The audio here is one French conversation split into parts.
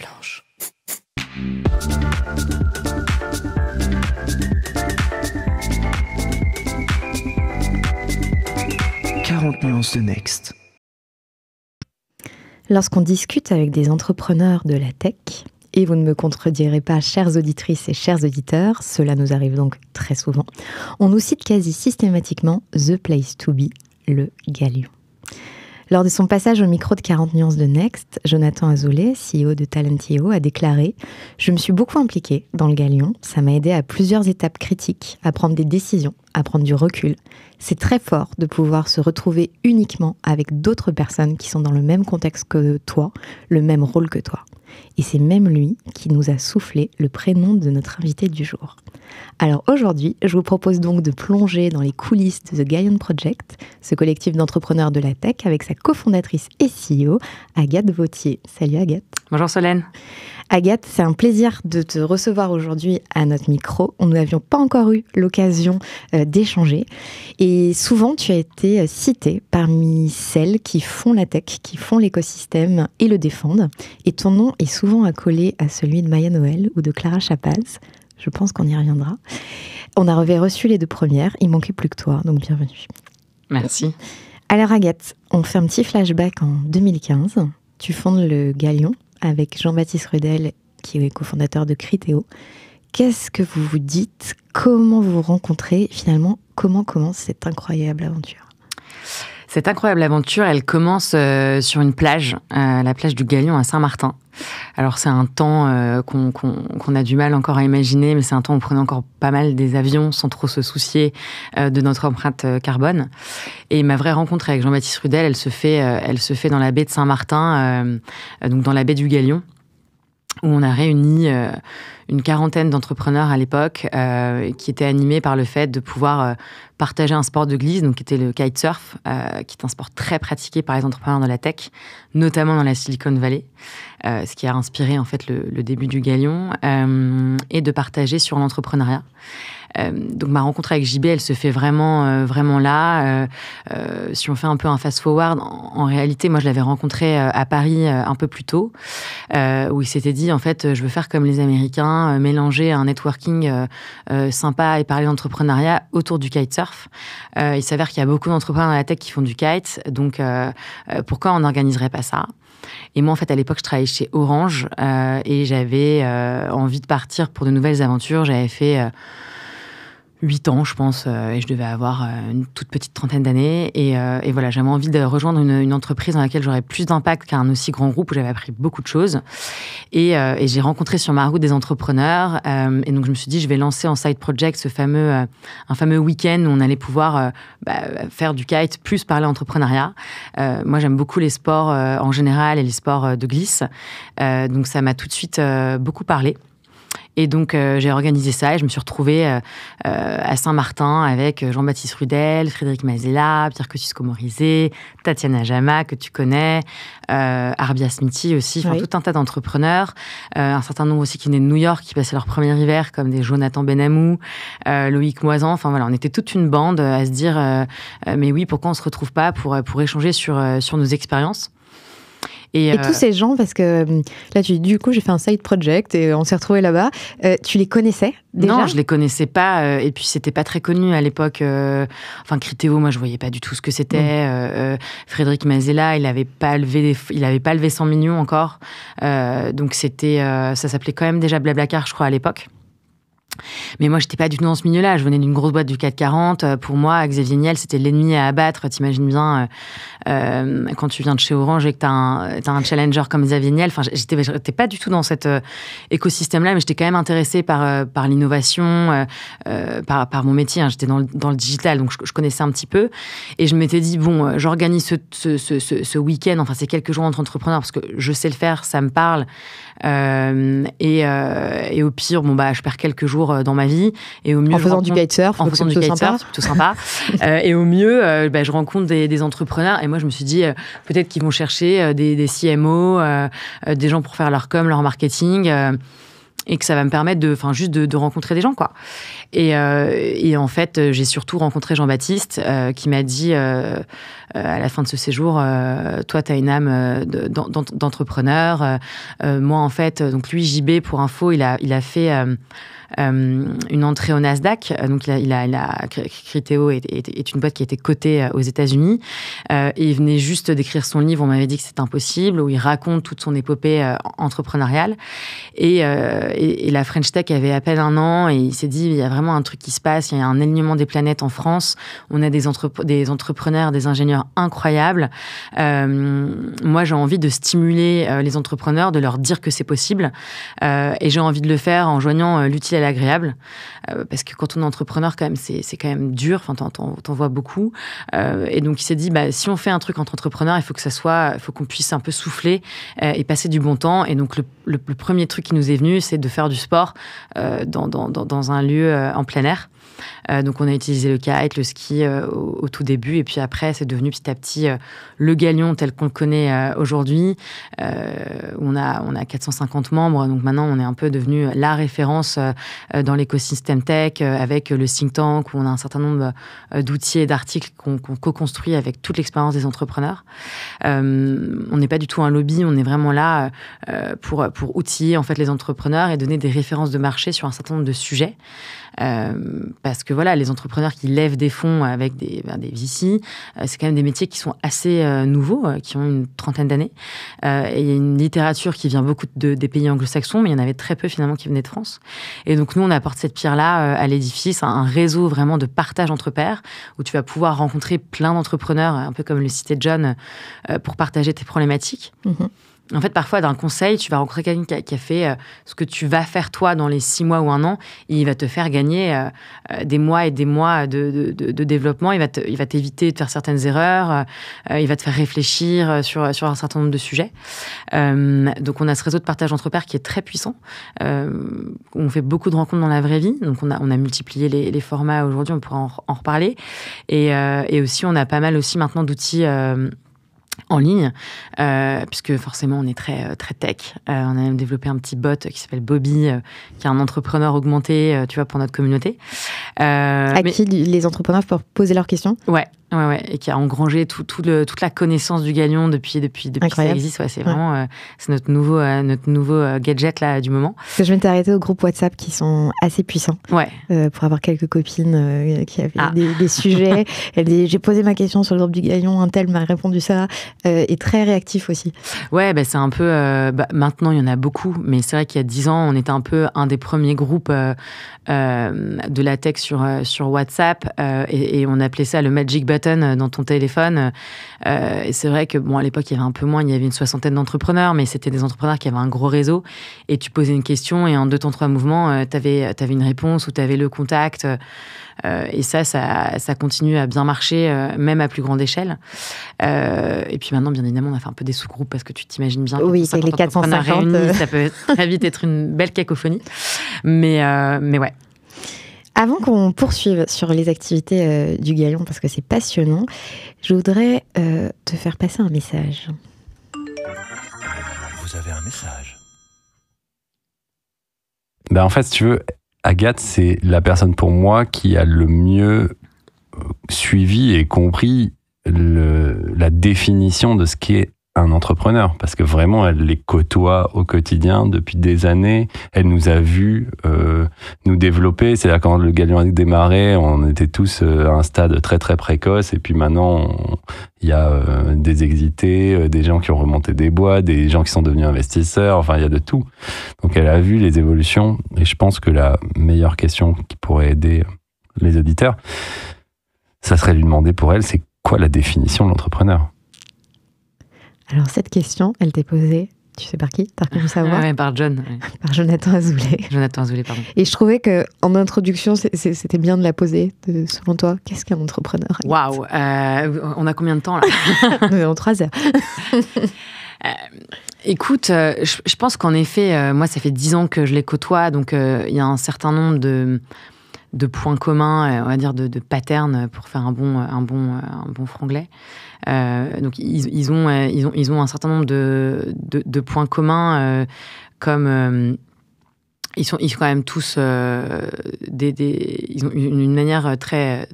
blanche. 40 nuances de Next. Lorsqu'on discute avec des entrepreneurs de la tech, et vous ne me contredirez pas, chères auditrices et chers auditeurs, cela nous arrive donc très souvent, on nous cite quasi systématiquement The Place to Be, le Galion. Lors de son passage au micro de 40 nuances de Next, Jonathan Azoulay, CEO de Talentio, a déclaré « Je me suis beaucoup impliqué dans le Galion, ça m'a aidé à plusieurs étapes critiques, à prendre des décisions, à prendre du recul. C'est très fort de pouvoir se retrouver uniquement avec d'autres personnes qui sont dans le même contexte que toi, le même rôle que toi. » Et c'est même lui qui nous a soufflé le prénom de notre invité du jour. Alors aujourd'hui, je vous propose donc de plonger dans les coulisses de The Galion Project, ce collectif d'entrepreneurs de la tech avec sa cofondatrice et CEO, Agathe Vauthier. Salut Agathe. Bonjour Solène. Agathe, c'est un plaisir de te recevoir aujourd'hui à notre micro. Nous n'avions pas encore eu l'occasion d'échanger. Et souvent, tu as été citée parmi celles qui font la tech, qui font l'écosystème et le défendent. Et ton nom est souvent accolé à celui de Maya Noël ou de Clara Chapaz. Je pense qu'on y reviendra. On avait reçu les deux premières. Il manquait plus que toi, donc bienvenue. Merci. Alors Agathe, on fait un petit flashback en 2015. Tu fondes le Galion avec Jean-Baptiste Rudel, qui est cofondateur de Criteo. Qu'est-ce que vous vous dites ? Comment vous vous rencontrez ? Finalement, comment commence cette incroyable aventure ? Cette incroyable aventure, elle commence sur une plage, la plage du Galion à Saint-Martin. Alors c'est un temps qu'on a du mal encore à imaginer, mais c'est un temps où on prenait encore pas mal des avions sans trop se soucier de notre empreinte carbone. Et ma vraie rencontre avec Jean-Baptiste Rudel, elle se fait dans la baie de Saint-Martin, donc dans la baie du Galion, où on a réuni une quarantaine d'entrepreneurs à l'époque qui étaient animés par le fait de pouvoir partager un sport de glisse, donc qui était le kitesurf, qui est un sport très pratiqué par les entrepreneurs de la tech, notamment dans la Silicon Valley, ce qui a inspiré en fait le début du Galion, et de partager sur l'entrepreneuriat. Donc ma rencontre avec JB, elle se fait vraiment là. Si on fait un peu un fast-forward, en réalité, moi je l'avais rencontré à Paris un peu plus tôt, où il s'était dit en fait, je veux faire comme les Américains, mélanger un networking sympa et parler d'entrepreneuriat autour du kitesurf. Il s'avère qu'il y a beaucoup d'entrepreneurs dans la tech qui font du kite, donc pourquoi on n'organiserait pas ça ? Et moi, en fait, à l'époque, je travaillais chez Orange et j'avais envie de partir pour de nouvelles aventures. J'avais fait 8 ans, je pense, et je devais avoir une toute petite trentaine d'années. Et voilà, j'avais envie de rejoindre une entreprise dans laquelle j'aurais plus d'impact qu'un aussi grand groupe où j'avais appris beaucoup de choses. Et j'ai rencontré sur ma route des entrepreneurs. Et donc, je me suis dit, je vais lancer en side project un fameux week-end où on allait pouvoir faire du kite, plus parler entrepreneuriat. Moi, j'aime beaucoup les sports en général et les sports de glisse. Donc, ça m'a tout de suite beaucoup parlé. Et donc, j'ai organisé ça et je me suis retrouvée à Saint-Martin avec Jean-Baptiste Rudel, Frédéric Mazella, Pierre Kosciusko-Morizet, Tatiana Jama, que tu connais, Arbia Smithy aussi, oui. Tout un tas d'entrepreneurs. Un certain nombre aussi qui venaient de New York, qui passaient leur premier hiver, comme des Jonathan Benamou, Loïc Moisan. Enfin voilà, on était toute une bande à se dire mais oui, pourquoi on ne se retrouve pas pour échanger sur nos expériences. Et tous ces gens, parce que là, du coup, j'ai fait un side project et on s'est retrouvés là-bas. Tu les connaissais déjà ? Non, je les connaissais pas. Et puis, c'était pas très connu à l'époque. Enfin, Criteo, moi, je voyais pas du tout ce que c'était. Frédéric Mazella, il avait pas levé 100 millions encore. Donc, ça s'appelait quand même déjà Blablacar, je crois, à l'époque. Mais moi, j'étais pas du tout dans ce milieu-là. Je venais d'une grosse boîte du CAC 40. Pour moi, Xavier Niel, c'était l'ennemi à abattre. T'imagines bien, quand tu viens de chez Orange et que t'as un challenger comme Xavier Niel. Enfin, j'étais pas du tout dans cet écosystème-là, mais j'étais quand même intéressée par l'innovation, par mon métier. J'étais dans le digital, donc je connaissais un petit peu. Et je m'étais dit, bon, j'organise ce week-end. Enfin, c'est quelques jours entre entrepreneurs parce que je sais le faire, ça me parle. Et au pire, je perds quelques jours dans ma vie. Et au mieux, en faisant du kitesurf, c'est plutôt sympa. Et au mieux, je rencontre des entrepreneurs. Et moi, je me suis dit, peut-être qu'ils vont chercher des CMO, des gens pour faire leur com, leur marketing. et que ça va me permettre juste de rencontrer des gens, quoi. Et en fait, j'ai surtout rencontré Jean-Baptiste qui m'a dit à la fin de ce séjour, toi, tu as une âme d'entrepreneur. Moi, en fait, donc lui, JB, pour info, il a fait une entrée au Nasdaq. Donc, Criteo est une boîte qui a été cotée aux États-Unis. Et il venait juste d'écrire son livre. On m'avait dit que c'était impossible, où il raconte toute son épopée entrepreneuriale. Et la French Tech avait à peine 1 an. Et il s'est dit, il y a vraiment un truc qui se passe. Il y a un alignement des planètes en France. On a des entrepreneurs, des ingénieurs incroyables. Moi, j'ai envie de stimuler les entrepreneurs, de leur dire que c'est possible. Et j'ai envie de le faire en joignant l'utile à l'agréable, parce que quand on est entrepreneur, quand même, c'est quand même dur. Enfin, t'en vois beaucoup. Et donc, il s'est dit, si on fait un truc entre entrepreneurs, il faut qu'on puisse un peu souffler et passer du bon temps. Et donc, le premier truc qui nous est venu, c'est de faire du sport dans un lieu en plein air. Donc, on a utilisé le kite, le ski au tout début. Et puis après, c'est devenu petit à petit le Galion tel qu'on le connaît aujourd'hui. On a 450 membres. Donc maintenant, on est un peu devenu la référence dans l'écosystème tech avec le think tank où on a un certain nombre d'outils et d'articles qu'on co-construit avec toute l'expérience des entrepreneurs. On n'est pas du tout un lobby. On est vraiment là pour outiller en fait, les entrepreneurs et donner des références de marché sur un certain nombre de sujets. Parce que voilà, les entrepreneurs qui lèvent des fonds avec des VC, c'est quand même des métiers qui sont assez nouveaux, qui ont une 30aine d'années. Et il y a une littérature qui vient beaucoup des pays anglo-saxons, mais il y en avait très peu finalement qui venaient de France. Et donc nous, on apporte cette pierre-là à l'édifice, un réseau vraiment de partage entre pairs, où tu vas pouvoir rencontrer plein d'entrepreneurs, un peu comme le citait John, pour partager tes problématiques. Mm-hmm. En fait, parfois, d'un conseil, tu vas rencontrer quelqu'un qui a fait ce que tu vas faire toi dans les 6 mois ou 1 an, et il va te faire gagner des mois et des mois de développement. Il va t'éviter de faire certaines erreurs. Il va te faire réfléchir sur un certain nombre de sujets. Donc, on a ce réseau de partage entre pairs qui est très puissant. On fait beaucoup de rencontres dans la vraie vie. Donc, on a multiplié les formats aujourd'hui. On pourra en reparler. Et aussi, on a pas mal aussi maintenant d'outils en ligne, puisque forcément on est très, très tech. On a même développé un petit bot qui s'appelle Bobby, qui est un entrepreneur augmenté, tu vois, pour notre communauté. Qui les entrepreneurs peuvent poser leurs questions. Ouais, et qui a engrangé toute la connaissance du Galion depuis que ça existe. Ouais, c'est vraiment c'est notre nouveau gadget là du moment. Parce que je m'étais arrêtée au groupe WhatsApp qui sont assez puissants. Ouais. Pour avoir quelques copines qui avaient des sujets. Elle dit, j'ai posé ma question sur le groupe du Galion, un tel m'a répondu ça, et très réactif aussi. Ouais, c'est un peu. Maintenant, il y en a beaucoup, mais c'est vrai qu'il y a 10 ans, on était un peu un des premiers groupes de la tech sur WhatsApp, et on appelait ça le Magic Button dans ton téléphone. Et c'est vrai que à l'époque, il y avait un peu moins, il y avait une 60aine d'entrepreneurs, mais c'était des entrepreneurs qui avaient un gros réseau, et tu posais une question, et en 2 temps 3 mouvements, t'avais une réponse ou t'avais le contact. Et ça continue à bien marcher, même à plus grande échelle. Et puis maintenant, bien évidemment, on a fait un peu des sous-groupes parce que tu t'imagines bien. Oui, c'est les 450 réunis, ça peut très vite être une belle cacophonie. Mais ouais. Avant qu'on poursuive sur les activités du Galion, parce que c'est passionnant, je voudrais te faire passer un message. Vous avez un message. En fait, si tu veux, Agathe, c'est la personne pour moi qui a le mieux suivi et compris la définition de ce qu'est un entrepreneur, parce que vraiment, elle les côtoie au quotidien depuis des années. Elle nous a vus nous développer. C'est-à-dire quand le Galion a démarré, on était tous à un stade très très précoce, et puis maintenant, il y a des exités, des gens qui ont remonté des boîtes, des gens qui sont devenus investisseurs, enfin, il y a de tout. Donc, elle a vu les évolutions, et je pense que la meilleure question qui pourrait aider les auditeurs, ça serait de lui demander pour elle, c'est quoi la définition de l'entrepreneur ? Alors, cette question, elle t'est posée, tu sais par qui ? T'as reconnu savoir ? Ouais, par John. Ouais. Par Jonathan Azoulay. Jonathan Azoulay, pardon. Et je trouvais qu'en introduction, c'était bien de la poser. Selon toi, qu'est-ce qu'un entrepreneur ? Waouh, on a combien de temps là ? Nous avons 3 heures. Écoute, je pense qu'en effet, moi, ça fait 10 ans que je les côtoie, donc il y a un certain nombre de points communs, on va dire de patterns pour faire un bon franglais. Donc ils ont un certain nombre de points communs, comme ils sont quand même tous ils ont une manière très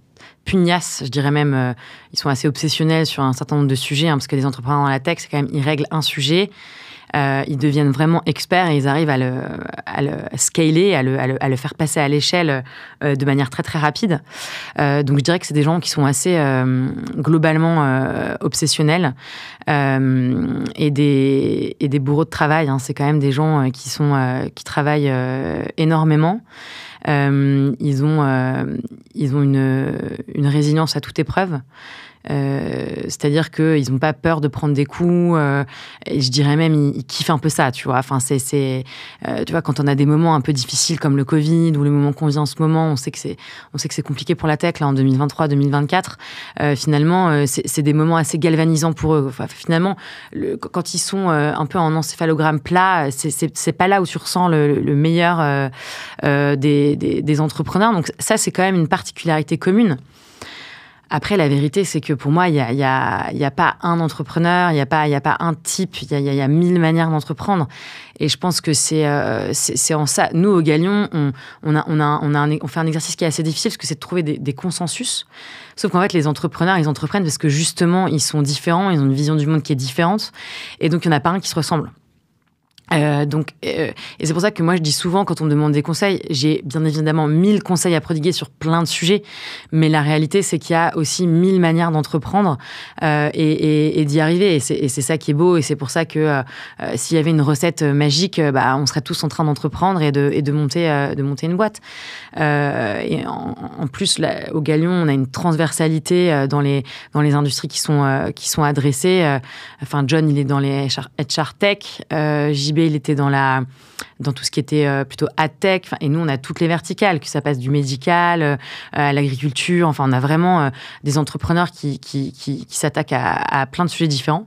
pugnace, je dirais même. Ils sont assez obsessionnels sur un certain nombre de sujets, parce que les entrepreneurs dans la tech, c'est quand même, ils règlent un sujet, ils deviennent vraiment experts et ils arrivent à le scaler, à le faire passer à l'échelle de manière très très rapide. Donc je dirais que c'est des gens qui sont assez globalement obsessionnels et des bourreaux de travail. C'est quand même des gens qui travaillent énormément. Ils ont une résilience à toute épreuve. C'est-à-dire qu'ils n'ont pas peur de prendre des coups. Et je dirais même, ils kiffent un peu ça, tu vois. Enfin, tu vois, quand on a des moments un peu difficiles comme le Covid ou les moments qu'on vit en ce moment, on sait que c'est compliqué pour la tech là en 2023-2024. Finalement, c'est des moments assez galvanisants pour eux. Enfin, finalement, quand ils sont un peu en encéphalogramme plat, c'est pas là où tu ressens le meilleur des entrepreneurs. Donc ça, c'est quand même une particularité commune. Après, la vérité, c'est que pour moi, il y a pas un entrepreneur, il y a pas un type, il y a 1000 manières d'entreprendre. Et je pense que c'est en ça. Nous, au Galion, on fait un exercice qui est assez difficile parce que c'est de trouver des consensus. Sauf qu'en fait, les entrepreneurs, ils entreprennent parce que justement, ils sont différents, ils ont une vision du monde qui est différente. Et donc, il n'y en a pas un qui se ressemble. Et c'est pour ça que moi je dis souvent quand on me demande des conseils, j'ai bien évidemment 1000 conseils à prodiguer sur plein de sujets, mais la réalité c'est qu'il y a aussi 1000 manières d'entreprendre et d'y arriver, et c'est ça qui est beau, et c'est pour ça que s'il y avait une recette magique, on serait tous en train d'entreprendre et de monter une boîte. Et en plus là, au Galion on a une transversalité dans les industries qui sont adressées. Enfin John il est dans les HR tech, JB il était dans tout ce qui était plutôt ad-tech, et nous on a toutes les verticales, que ça passe du médical à l'agriculture, enfin on a vraiment des entrepreneurs qui s'attaquent à plein de sujets différents.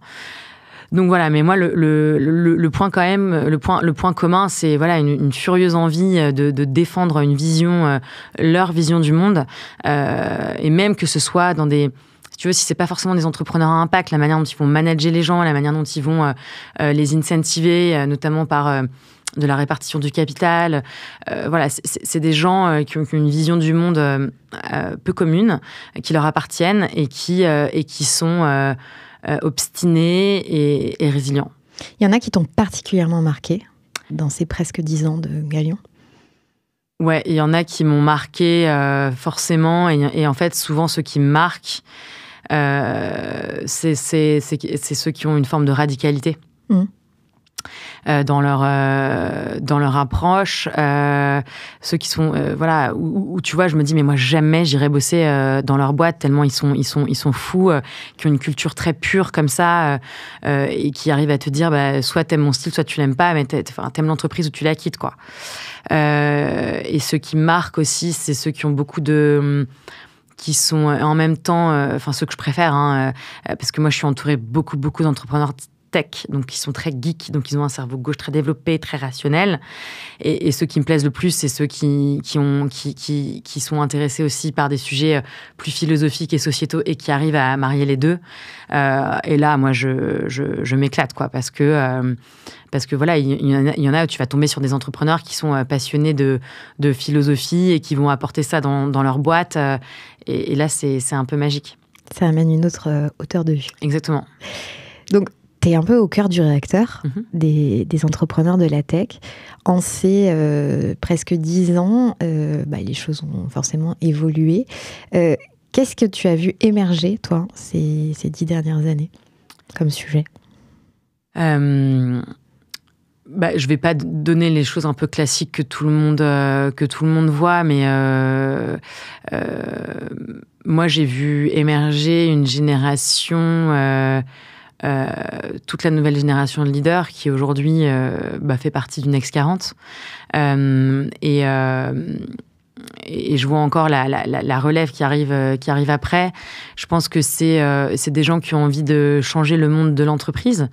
Donc voilà, mais moi le point quand même, le point commun, c'est voilà une furieuse envie de défendre une vision, leur vision du monde, et même que ce soit dans des... Tu vois, si c'est pas forcément des entrepreneurs à impact, la manière dont ils vont manager les gens, la manière dont ils vont les incentiver, notamment par de la répartition du capital. Voilà, c'est des gens qui ont une vision du monde peu commune, qui leur appartiennent et qui sont obstinés et résilients. Il y en a qui t'ont particulièrement marqué dans ces presque 10 ans de Galion? Ouais, il y en a qui m'ont marqué forcément, et en fait, souvent ceux qui me marquent, c'est ceux qui ont une forme de radicalité dans leur approche, ceux qui sont voilà où tu vois, je me dis mais moi jamais j'irai bosser dans leur boîte, tellement ils sont fous, qui ont une culture très pure comme ça, et qui arrivent à te dire soit t'aimes mon style, soit tu l'aimes pas, mais t'aimes l'entreprise ou tu la quittes, quoi. Et ceux qui marquent aussi, c'est ceux qui ont beaucoup de... qui sont en même temps... ceux que je préfère, parce que moi, je suis entourée beaucoup d'entrepreneurs tech, donc ils sont très geeks, donc ils ont un cerveau gauche très développé, très rationnel. Et ceux qui me plaisent le plus, c'est ceux qui sont intéressés aussi par des sujets plus philosophiques et sociétaux et qui arrivent à marier les deux. Et là, moi, je m'éclate, quoi, parce que voilà, il y en a où tu vas tomber sur des entrepreneurs qui sont passionnés de philosophie et qui vont apporter ça dans leur boîte. Et là, c'est un peu magique. Ça amène une autre hauteur de vue. Exactement. Donc, tu es un peu au cœur du réacteur des entrepreneurs de la tech. En ces presque 10 ans, les choses ont forcément évolué. Qu'est-ce que tu as vu émerger, toi, ces 10 dernières années, comme sujet ? Je vais pas donner les choses un peu classiques que tout le monde voit, mais moi j'ai vu émerger une génération, toute la nouvelle génération de leaders qui aujourd'hui fait partie du Next 40, et je vois encore la relève qui arrive après. Je pense que c'est des gens qui ont envie de changer le monde de l'entreprise,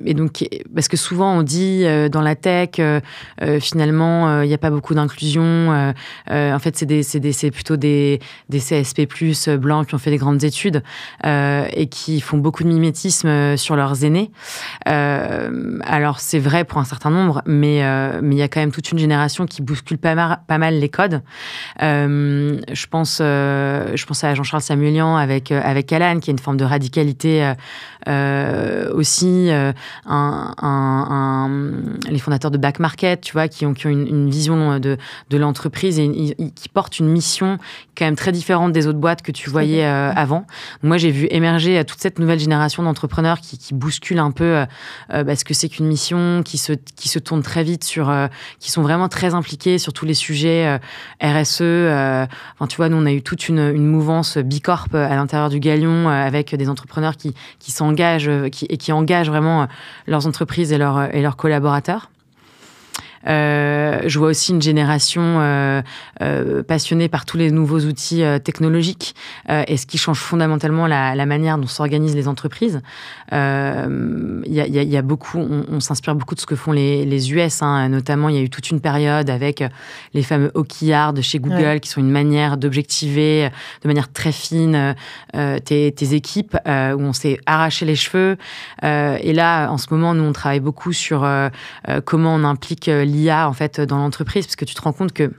et donc, parce que souvent on dit dans la tech, finalement, il n'y a pas beaucoup d'inclusion. En fait, c'est plutôt des CSP+, blancs qui ont fait des grandes études et qui font beaucoup de mimétisme sur leurs aînés. Alors, c'est vrai pour un certain nombre, mais il y a quand même toute une génération qui bouscule pas mal les codes. Je pense à Jean-Charles Samuelian avec Alan, qui a une forme de radicalité aussi. Les fondateurs de Back Market, tu vois, qui ont une vision de l'entreprise et qui portent une mission quand même très différente des autres boîtes que tu voyais avant. Moi, j'ai vu émerger toute cette nouvelle génération d'entrepreneurs qui bousculent un peu ce que c'est qu'une mission, qui se tournent très vite qui sont vraiment très impliqués sur tous les sujets RSE. Enfin, tu vois, nous, on a eu toute une mouvance Bicorp à l'intérieur du Galion avec des entrepreneurs qui s'engagent et qui engagent vraiment leurs entreprises et leurs collaborateurs. Je vois aussi une génération passionnée par tous les nouveaux outils technologiques et ce qui change fondamentalement la manière dont s'organisent les entreprises. Il y a beaucoup, on s'inspire beaucoup de ce que font les US, hein. Notamment, il y a eu toute une période avec les fameux OKR de chez Google, qui sont une manière d'objectiver de manière très fine tes équipes, où on s'est arraché les cheveux. Et là, en ce moment, nous, on travaille beaucoup sur comment on implique l'IA en fait dans l'entreprise, parce que tu te rends compte que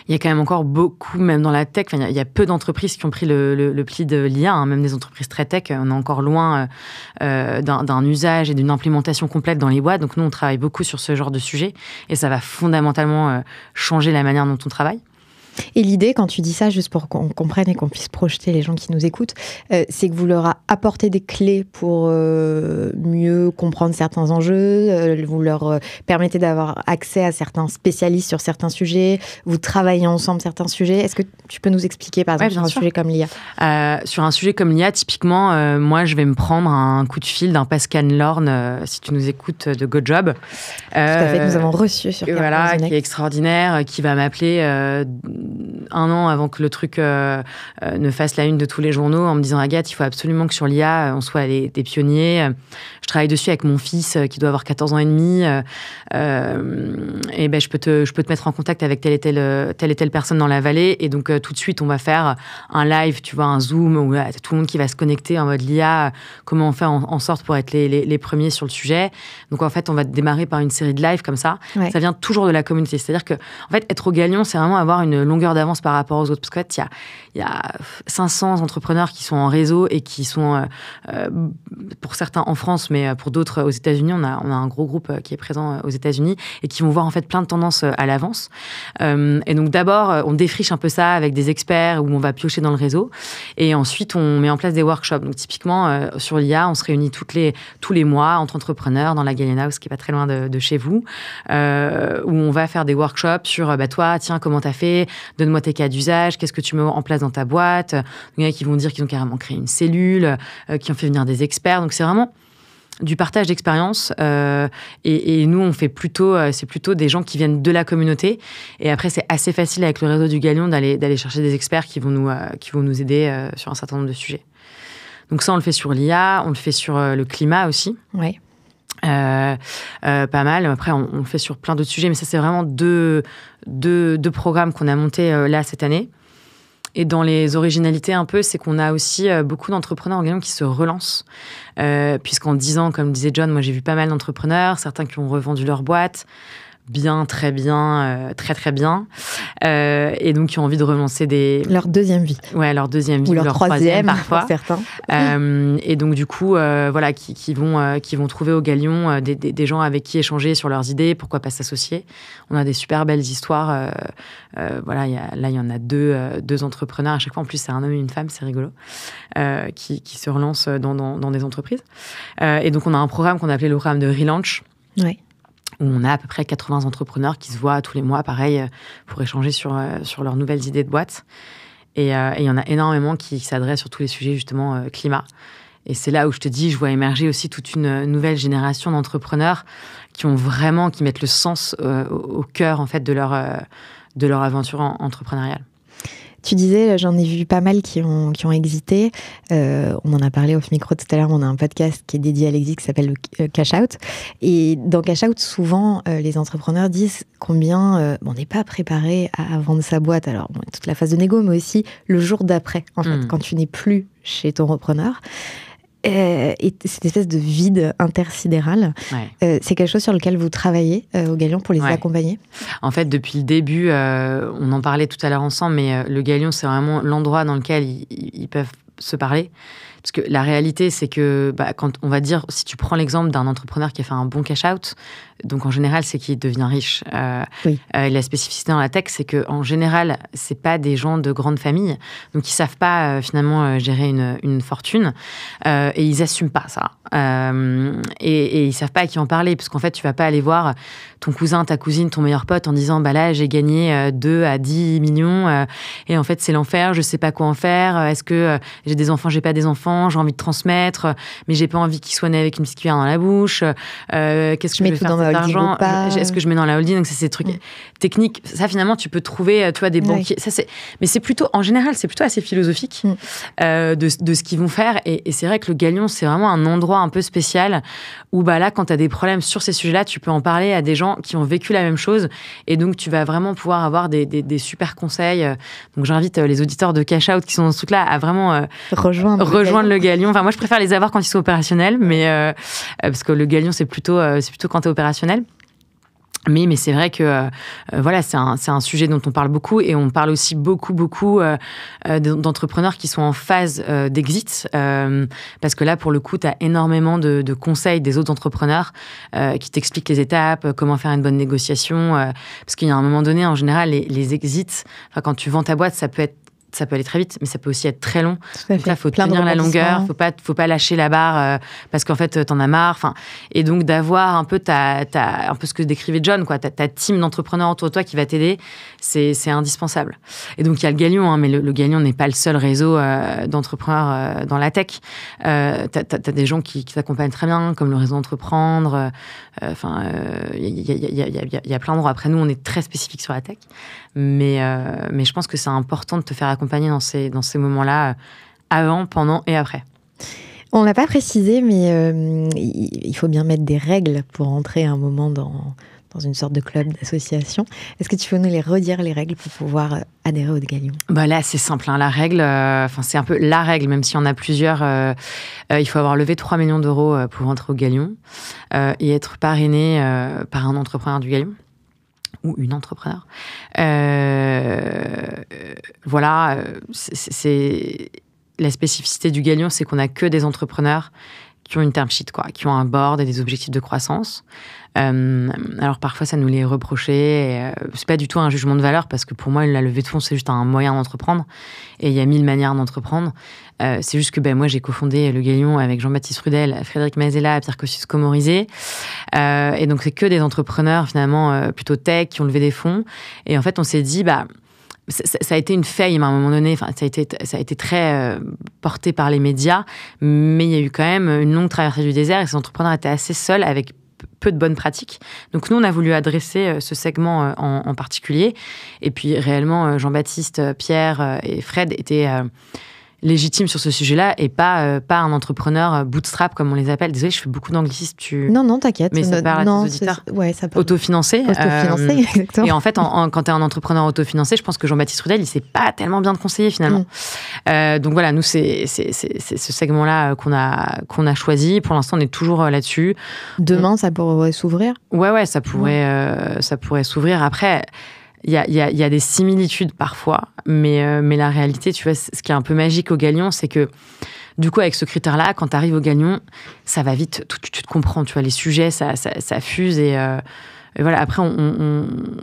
il y a quand même encore beaucoup, même dans la tech, il y a peu d'entreprises qui ont pris le pli de l'IA, hein, même des entreprises très tech, on est encore loin d'un usage et d'une implémentation complète dans les boîtes. Donc nous, on travaille beaucoup sur ce genre de sujet et ça va fondamentalement changer la manière dont on travaille. Et l'idée, quand tu dis ça, juste pour qu'on comprenne et qu'on puisse projeter les gens qui nous écoutent, c'est que vous leur apportez des clés pour mieux comprendre certains enjeux, vous leur permettez d'avoir accès à certains spécialistes sur certains sujets, vous travaillez ensemble certains sujets. Est-ce que tu peux nous expliquer, par exemple, sur un sujet comme l'IA ? Sur un sujet comme l'IA, typiquement, moi, je vais me prendre un coup de fil d'un Pascal Lorne, si tu nous écoutes, de GoJob. Tout à fait, nous avons reçu sur voilà, qui est extraordinaire, qui va m'appeler 1 an avant que le truc ne fasse la une de tous les journaux en me disant « Agathe, il faut absolument que sur l'IA, on soit des pionniers. » Je travaille dessus avec mon fils qui doit avoir 14 ans et demi. Et ben, je peux te mettre en contact avec telle et telle personne dans la vallée. Et donc, tout de suite, on va faire un live, tu vois, un Zoom, où là, tout le monde qui va se connecter en mode l'IA, comment on fait en sorte pour être les premiers sur le sujet. Donc, en fait, on va démarrer par une série de lives comme ça. Ouais. Ça vient toujours de la communauté. C'est-à-dire que, en fait, être au Galion, c'est vraiment avoir une longueur d'avance par rapport aux autres. Parce qu'en fait, il y a 500 entrepreneurs qui sont en réseau et qui sont, pour certains en France, mais pour d'autres aux États-Unis. On a un gros groupe qui est présent aux États-Unis et qui vont voir en fait plein de tendances à l'avance. Et donc d'abord, on défriche un peu ça avec des experts où on va piocher dans le réseau. Et ensuite, on met en place des workshops. Donc typiquement, sur l'IA, on se réunit tous les mois entre entrepreneurs dans la Galien House, qui est pas très loin de chez vous, où on va faire des workshops sur toi, tiens, comment t'as fait ? Donne-moi tes cas d'usage, qu'est-ce que tu mets en place dans ta boîte ? Il y en a qui vont dire qu'ils ont carrément créé une cellule, qui ont fait venir des experts. Donc c'est vraiment du partage d'expérience et nous on fait c'est plutôt des gens qui viennent de la communauté et après c'est assez facile avec le réseau du Galion d'aller chercher des experts qui vont nous aider sur un certain nombre de sujets. Donc ça on le fait sur l'IA, on le fait sur le climat aussi. Ouais. Pas mal. Après on le fait sur plein d'autres sujets, mais ça c'est vraiment deux programmes qu'on a montés là cette année. Et dans les originalités un peu, c'est qu'on a aussi beaucoup d'entrepreneurs en Galion qui se relancent. Puisqu'en 10 ans, comme disait John, moi j'ai vu pas mal d'entrepreneurs, certains qui ont revendu leur boîte, bien, très bien, très très bien, et donc qui ont envie de relancer leur deuxième vie. Ouais, leur deuxième vie, ou leur troisième parfois. Pour certains. Et donc du coup, voilà, qui vont trouver au Galion des gens avec qui échanger sur leurs idées, pourquoi pas s'associer. On a des super belles histoires. Voilà, il y en a deux entrepreneurs à chaque fois. En plus, c'est un homme et une femme, c'est rigolo, qui se relancent dans des entreprises. Et donc on a un programme qu'on a appelé le programme de Relaunch. Ouais. Où on a à peu près 80 entrepreneurs qui se voient tous les mois, pareil, pour échanger sur leurs nouvelles idées de boîte. Et il y en a énormément qui s'adressent sur tous les sujets, justement, climat. Et c'est là où je te dis, je vois émerger aussi toute une nouvelle génération d'entrepreneurs qui mettent le sens au cœur, en fait, de leur aventure entrepreneuriale. Tu disais, j'en ai vu pas mal qui ont hésité. On en a parlé off micro tout à l'heure. On a un podcast qui est dédié à l'exit qui s'appelle le Cash Out. Et dans Cash Out, souvent, les entrepreneurs disent combien on n'est pas préparé à vendre sa boîte. Alors, toute la phase de négo, mais aussi le jour d'après, en fait, quand tu n'es plus chez ton repreneur. Et cette espèce de vide intersidéral, c'est quelque chose sur lequel vous travaillez au Galion pour les accompagner? En fait, depuis le début, on en parlait tout à l'heure ensemble, mais le Galion, c'est vraiment l'endroit dans lequel ils peuvent se parler. Parce que la réalité, c'est que quand on va dire, si tu prends l'exemple d'un entrepreneur qui a fait un bon cash-out, donc en général, c'est qu'il devient riche. Et la spécificité dans la tech, c'est qu'en général, c'est pas des gens de grande famille, donc ils savent pas finalement gérer une fortune, et ils assument pas ça. Et ils savent pas à qui en parler, parce qu'en fait, tu vas pas aller voir ton cousin, ta cousine, ton meilleur pote en disant là, j'ai gagné 2 à 10 millions, et en fait, c'est l'enfer, je sais pas quoi en faire. Est-ce que j'ai des enfants, j'ai pas des enfants, j'ai envie de transmettre, mais j'ai pas envie qu'ils soient nés avec une petite cuillère dans la bouche. Qu'est-ce que je vais faire de cet argent? Est-ce que je mets dans la holding? Donc, c'est ces trucs techniques. Ça, finalement, tu peux trouver, tu vois, des banquiers. Ça, mais c'est plutôt, en général, c'est plutôt assez philosophique de ce qu'ils vont faire. Et c'est vrai que le Galion, c'est vraiment un endroit un peu spécial où là, quand tu as des problèmes sur ces sujets-là, tu peux en parler à des gens qui ont vécu la même chose. Et donc, tu vas vraiment pouvoir avoir des super conseils. Donc, j'invite les auditeurs de Cash Out qui sont dans ce truc-là à vraiment rejoindre le Galion. Enfin, moi, je préfère les avoir quand ils sont opérationnels, mais parce que le Galion, c'est plutôt quand tu es opérationnel. Mais c'est vrai que c'est un sujet dont on parle beaucoup, et on parle aussi beaucoup d'entrepreneurs qui sont en phase d'exit, parce que là, pour le coup, tu as énormément de conseils des autres entrepreneurs qui t'expliquent les étapes, comment faire une bonne négociation, parce qu'il y a un moment donné, en général, les exits, quand tu vends ta boîte, ça peut aller très vite, mais ça peut aussi être très long. Donc là, il faut tenir la longueur, faut pas lâcher la barre parce qu'en fait, t'en as marre. Enfin, et donc d'avoir un peu un peu ce que décrivait John, quoi, ta team d'entrepreneurs autour de toi qui va t'aider, c'est indispensable. Et donc il y a le Galion, mais le Galion n'est pas le seul réseau d'entrepreneurs dans la tech. T'as des gens qui t'accompagnent très bien, comme le réseau Entreprendre. Il y a plein d'endroits. Après, nous, on est très spécifique sur la tech, mais je pense que c'est important de te faire accompagner dans ces moments-là, avant, pendant et après. On l'a pas précisé, mais il faut bien mettre des règles pour entrer à un moment dans une sorte de club, d'association. Est-ce que tu peux nous les redire, les règles, pour pouvoir adhérer au Galion? Là, c'est simple. La règle, c'est un peu la règle, même s'il y en a plusieurs. Il faut avoir levé 3 millions d'euros pour entrer au Galion et être parrainé par un entrepreneur du Galion ou une entrepreneur. C'est la spécificité du Galion, c'est qu'on n'a que des entrepreneurs qui ont une term sheet, qui ont un board et des objectifs de croissance. Alors parfois, ça nous l'est reproché. C'est pas du tout un jugement de valeur, parce que pour moi, la levée de fonds, c'est juste un moyen d'entreprendre. Et il y a 1000 manières d'entreprendre. C'est juste que moi, j'ai cofondé le Galion avec Jean-Baptiste Rudel, Frédéric Mazella, Pierre Kosciusko-Morizet. Et donc, c'est que des entrepreneurs, finalement, plutôt tech, qui ont levé des fonds. Et en fait, on s'est dit, ça a été une fame à un moment donné. Enfin, ça a été très porté par les médias, mais il y a eu quand même une longue traversée du désert, et ces entrepreneurs étaient assez seuls avec peu de bonnes pratiques. Donc nous, on a voulu adresser ce segment en particulier. Et puis réellement, Jean-Baptiste, Pierre et Fred étaient légitime sur ce sujet-là, et pas un entrepreneur bootstrap, comme on les appelle. Désolée, je fais beaucoup d'anglicisme. Non, t'inquiète. Mais ça parle à tes auditeurs. Ça parle. Autofinancé. Exactement. Et en fait, quand tu es un entrepreneur autofinancé, je pense que Jean-Baptiste Rudel, il sait pas tellement bien te conseiller, finalement. Donc voilà, nous, c'est ce segment-là qu'on a choisi. Pour l'instant, on est toujours là-dessus. Demain, ça pourrait s'ouvrir? Ouais, ça pourrait s'ouvrir. Après, il y a des similitudes parfois, mais la réalité, tu vois, ce qui est un peu magique au Galion, c'est que du coup, avec ce critère-là, quand tu arrives au Galion, ça va vite, tu te comprends, tu vois, les sujets, ça fuse, et voilà. Après,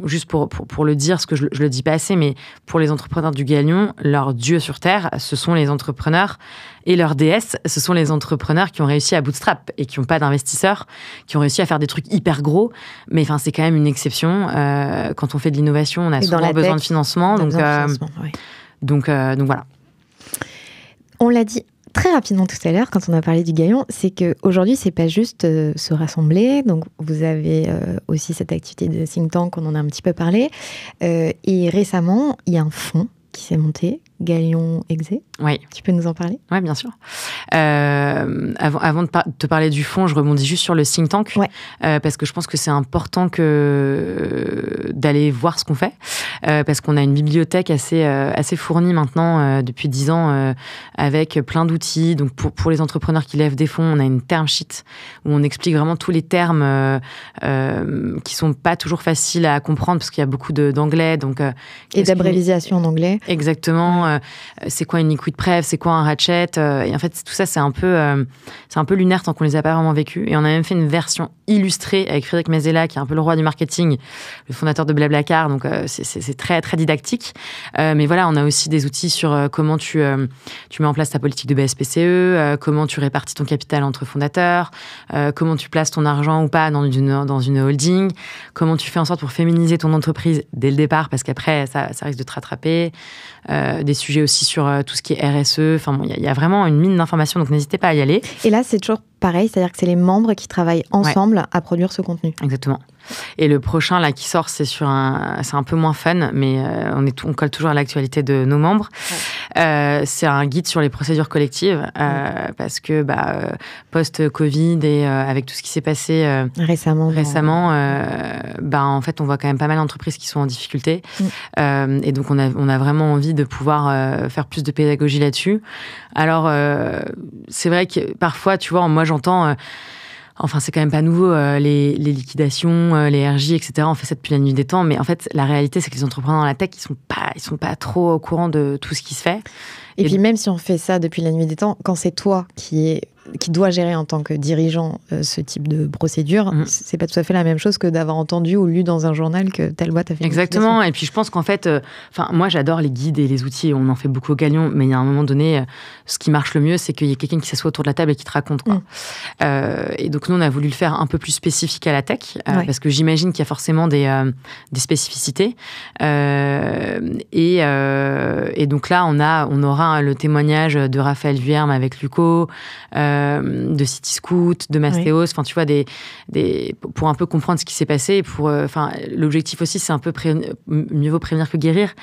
juste pour le dire, parce que je le dis pas assez, mais pour les entrepreneurs du Galion, leur dieu sur terre, ce sont les entrepreneurs, et leur déesse, ce sont les entrepreneurs qui ont réussi à bootstrap et qui n'ont pas d'investisseurs, qui ont réussi à faire des trucs hyper gros. Mais enfin, c'est quand même une exception. Quand on fait de l'innovation, on a souvent besoin de financement. Donc voilà. On l'a dit très rapidement tout à l'heure, quand on a parlé du Galion, c'est qu'aujourd'hui, c'est pas juste se rassembler. Donc, vous avez aussi cette activité de think tank, on en a un petit peu parlé. Et récemment, il y a un fonds qui s'est monté, Galion Exé. Oui. Tu peux nous en parler ? Oui, bien sûr. Avant de te parler du fond, je rebondis juste sur le think tank, parce que je pense que c'est important d'aller voir ce qu'on fait, parce qu'on a une bibliothèque assez fournie maintenant, depuis 10 ans, avec plein d'outils. Donc pour les entrepreneurs qui lèvent des fonds, on a une term sheet où on explique vraiment tous les termes qui sont pas toujours faciles à comprendre, parce qu'il y a beaucoup d'anglais. Donc, et d'abréviation en anglais. Exactement. C'est quoi une liquid pref, c'est quoi un ratchet, et en fait tout ça c'est un peu lunaire tant qu'on les a pas vraiment vécus. Et on a même fait une version illustrée avec Frédéric Mazella, qui est un peu le roi du marketing, le fondateur de Blablacar, donc c'est très très didactique. Mais voilà, on a aussi des outils sur comment tu mets en place ta politique de BSPCE, comment tu répartis ton capital entre fondateurs, comment tu places ton argent ou pas dans une holding, comment tu fais en sorte pour féminiser ton entreprise dès le départ, parce qu'après ça risque de te rattraper. Des sujets aussi sur tout ce qui est RSE. Enfin, il y a vraiment une mine d'informations, donc n'hésitez pas à y aller. Et là, c'est toujours pareil, c'est-à-dire que c'est les membres qui travaillent ensemble à produire ce contenu. Exactement. Et le prochain là qui sort, c'est un peu moins fun, mais on colle toujours à l'actualité de nos membres. C'est un guide sur les procédures collectives, parce que post-Covid et avec tout ce qui s'est passé récemment, en fait, on voit quand même pas mal d'entreprises qui sont en difficulté. Et donc, on a vraiment envie de pouvoir faire plus de pédagogie là-dessus. Alors, c'est vrai que parfois, tu vois, moi, j'entends... Enfin, c'est quand même pas nouveau, les liquidations, les RJ, etc. On fait ça depuis la nuit des temps. Mais en fait, la réalité, c'est que les entrepreneurs dans la tech, ils sont pas trop au courant de tout ce qui se fait. Et puis même si on fait ça depuis la nuit des temps, quand c'est toi qui doit gérer en tant que dirigeant ce type de procédure, c'est pas tout à fait la même chose que d'avoir entendu ou lu dans un journal que telle boîte a fait. Exactement. Et puis je pense qu'en fait, moi j'adore les guides et les outils, on en fait beaucoup au Galion, mais il y a un moment donné, ce qui marche le mieux, c'est qu'il y ait quelqu'un qui s'assoit autour de la table et qui te raconte, quoi. Et donc nous, on a voulu le faire un peu plus spécifique à la tech, parce que j'imagine qu'il y a forcément des spécificités. Et donc là, on aura le témoignage de Raphaël Vuerme avec Luco, de Cityscoot, de Mastéos, enfin tu vois, pour un peu comprendre ce qui s'est passé. L'objectif aussi, c'est un peu mieux vaut prévenir que guérir.